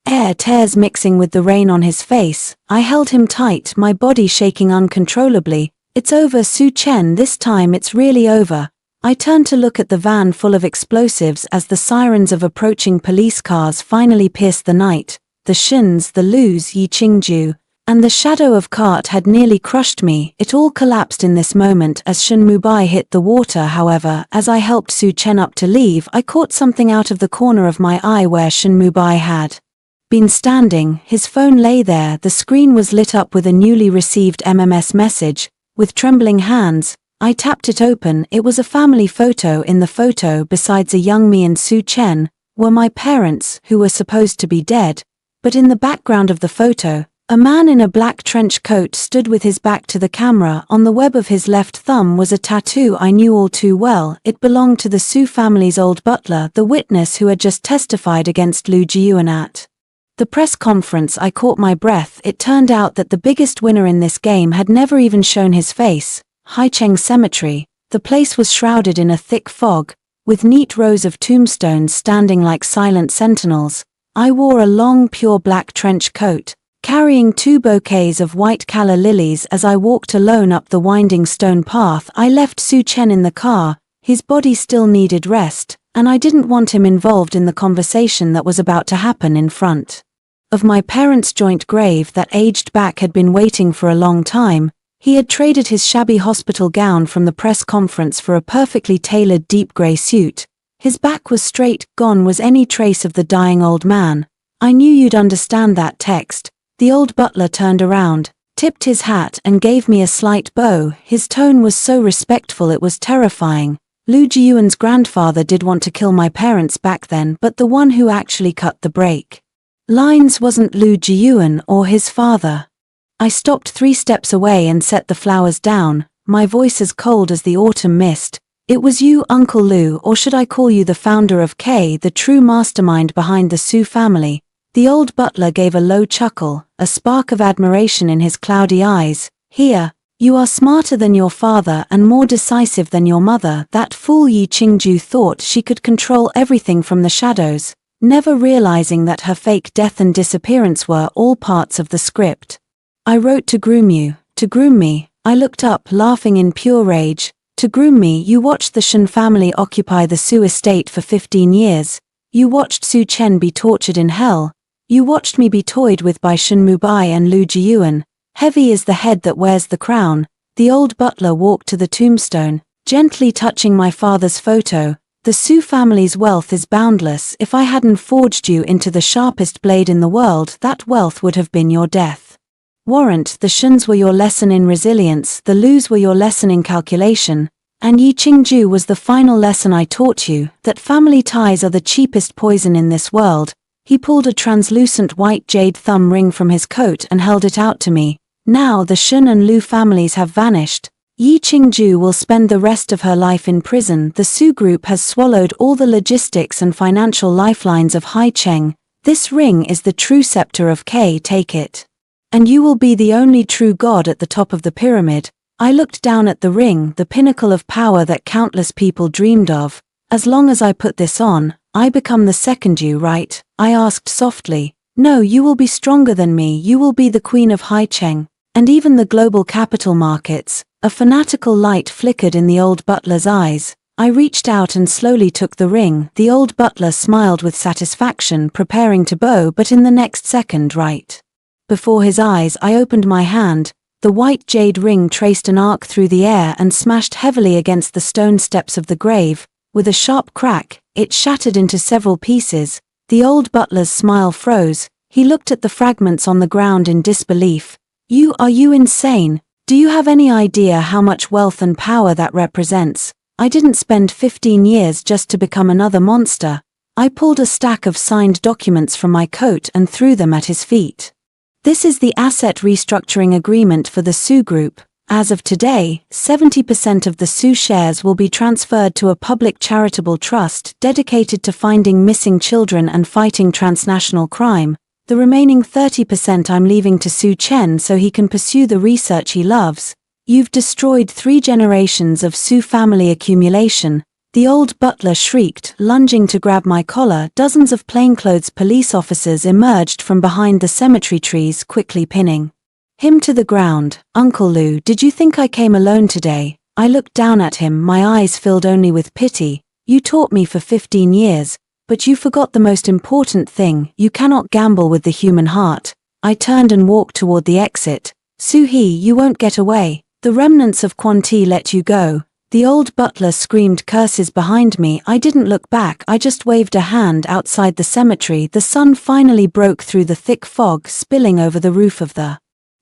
air, tears mixing with the rain on his face. I held him tight, my body shaking uncontrollably. It's over, Su Chen, this time it's really over. I turned to look at the van full of explosives as the sirens of approaching police cars finally pierced the night. The Shins, the Lus, Yi Qingju, and the shadow of cart had nearly crushed me. It all collapsed in this moment as Shin Mubai hit the water. However, as I helped Su Chen up to leave, I caught something out of the corner of my eye where Shin Mubai had been standing. His phone lay there, the screen was lit up with a newly received MMS message. With trembling hands, I tapped it open. It was a family photo. In the photo, besides a young me and Su Chen, were my parents, who were supposed to be dead. But in the background of the photo, a man in a black trench coat stood with his back to the camera. On the web of his left thumb was a tattoo I knew all too well. It belonged to the Su family's old butler, the witness who had just testified against Lu Jiyuan at the press conference. I caught my breath. It turned out that the biggest winner in this game had never even shown his face. Haicheng Cemetery. The place was shrouded in a thick fog, with neat rows of tombstones standing like silent sentinels. I wore a long pure black trench coat, carrying 2 bouquets of white calla lilies. As I walked alone up the winding stone path, I left Su Chen in the car. His body still needed rest, and I didn't want him involved in the conversation that was about to happen in front of my parents' joint grave. That aged back had been waiting for a long time. He had traded his shabby hospital gown from the press conference for a perfectly tailored deep grey suit. His back was straight, gone was any trace of the dying old man. I knew you'd understand that text. The old butler turned around, tipped his hat and gave me a slight bow. His tone was so respectful it was terrifying. Lu Jiyuan's grandfather did want to kill my parents back then, but the one who actually cut the break lines wasn't Lu Jiyuan or his father. I stopped 3 steps away and set the flowers down, my voice as cold as the autumn mist. It was you, Uncle Lu, or should I call you the founder of K, the true mastermind behind the Su family? The old butler gave a low chuckle, a spark of admiration in his cloudy eyes. Here, you are smarter than your father and more decisive than your mother. That fool Yi Qingju thought she could control everything from the shadows, never realizing that her fake death and disappearance were all parts of the script. I wrote to groom you, to groom me. I looked up, laughing in pure rage. To groom me, you watched the Shin family occupy the Su estate for 15 years. You watched Su Chen be tortured in hell. You watched me be toyed with by Shin Mubai and Lu Jiyuan. Heavy is the head that wears the crown. The old butler walked to the tombstone, gently touching my father's photo. The Su family's wealth is boundless. If I hadn't forged you into the sharpest blade in the world, that wealth would have been your death warrant. The Shins were your lesson in resilience, the Lus were your lesson in calculation, and Yi Qingju was the final lesson I taught you, that family ties are the cheapest poison in this world. He pulled a translucent white jade thumb ring from his coat and held it out to me. Now the Shin and Lu families have vanished. Yi Qingju will spend the rest of her life in prison. The Su group has swallowed all the logistics and financial lifelines of Haicheng. This ring is the true scepter of K. Take it, and you will be the only true god at the top of the pyramid. I looked down at the ring, the pinnacle of power that countless people dreamed of. As long as I put this on, I become the second you, right? I asked softly. No, you will be stronger than me. You will be the queen of Haicheng, and even the global capital markets. A fanatical light flickered in the old butler's eyes. I reached out and slowly took the ring. The old butler smiled with satisfaction, preparing to bow, but in the next second, right before his eyes, I opened my hand. The white jade ring traced an arc through the air and smashed heavily against the stone steps of the grave. With a sharp crack, it shattered into several pieces. The old butler's smile froze. He looked at the fragments on the ground in disbelief. Are you insane? Do you have any idea how much wealth and power that represents? I didn't spend 15 years just to become another monster. I pulled a stack of signed documents from my coat and threw them at his feet. This is the asset restructuring agreement for the Su Group. As of today, 70% of the Sue shares will be transferred to a public charitable trust dedicated to finding missing children and fighting transnational crime. The remaining 30% I'm leaving to Sue Chen so he can pursue the research he loves. You've destroyed 3 generations of Sue family accumulation, the old butler shrieked, lunging to grab my collar. Dozens of plainclothes police officers emerged from behind the cemetery trees, quickly pinning him to the ground. Uncle Lou, did you think I came alone today? I looked down at him, my eyes filled only with pity. You taught me for 15 years, but you forgot the most important thing: you cannot gamble with the human heart. I turned and walked toward the exit. Soo-hee, you won't get away. The remnants of Quan Ti let you go. The old butler screamed curses behind me. I didn't look back, I just waved a hand outside the cemetery. The sun finally broke through the thick fog, spilling over the roof of the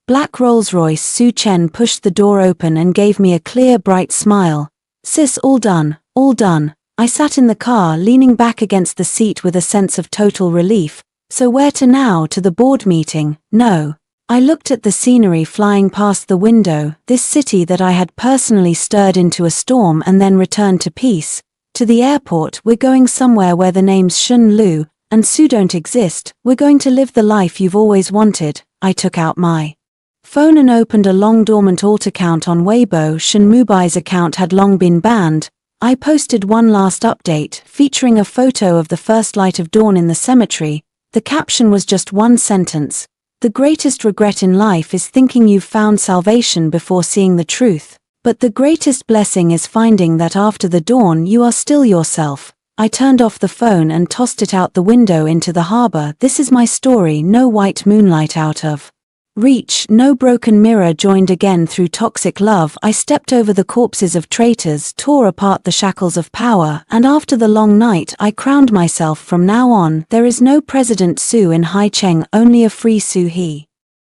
black Rolls-Royce. Sue Chen pushed the door open and gave me a clear, bright smile. Sis, all done, all done. I sat in the car, leaning back against the seat with a sense of total relief. So where to now? To the board meeting? No. I looked at the scenery flying past the window, this city that I had personally stirred into a storm and then returned to peace. To the airport. We're going somewhere where the names Shun Lu and Sue don't exist. We're going to live the life you've always wanted. I took out my phone and opened a long dormant alt account on Weibo. Shen Mubai's account had long been banned. I posted one last update, featuring a photo of the first light of dawn in the cemetery. The caption was just one sentence. The greatest regret in life is thinking you've found salvation before seeing the truth. But the greatest blessing is finding that after the dawn you are still yourself. I turned off the phone and tossed it out the window into the harbor. This is my story, no white moonlight out of reach, no broken mirror joined again through toxic love. I stepped over the corpses of traitors, tore apart the shackles of power, and after the long night I crowned myself. From now on, there is no President Sue in Hai Cheng, only a free Soo-hee.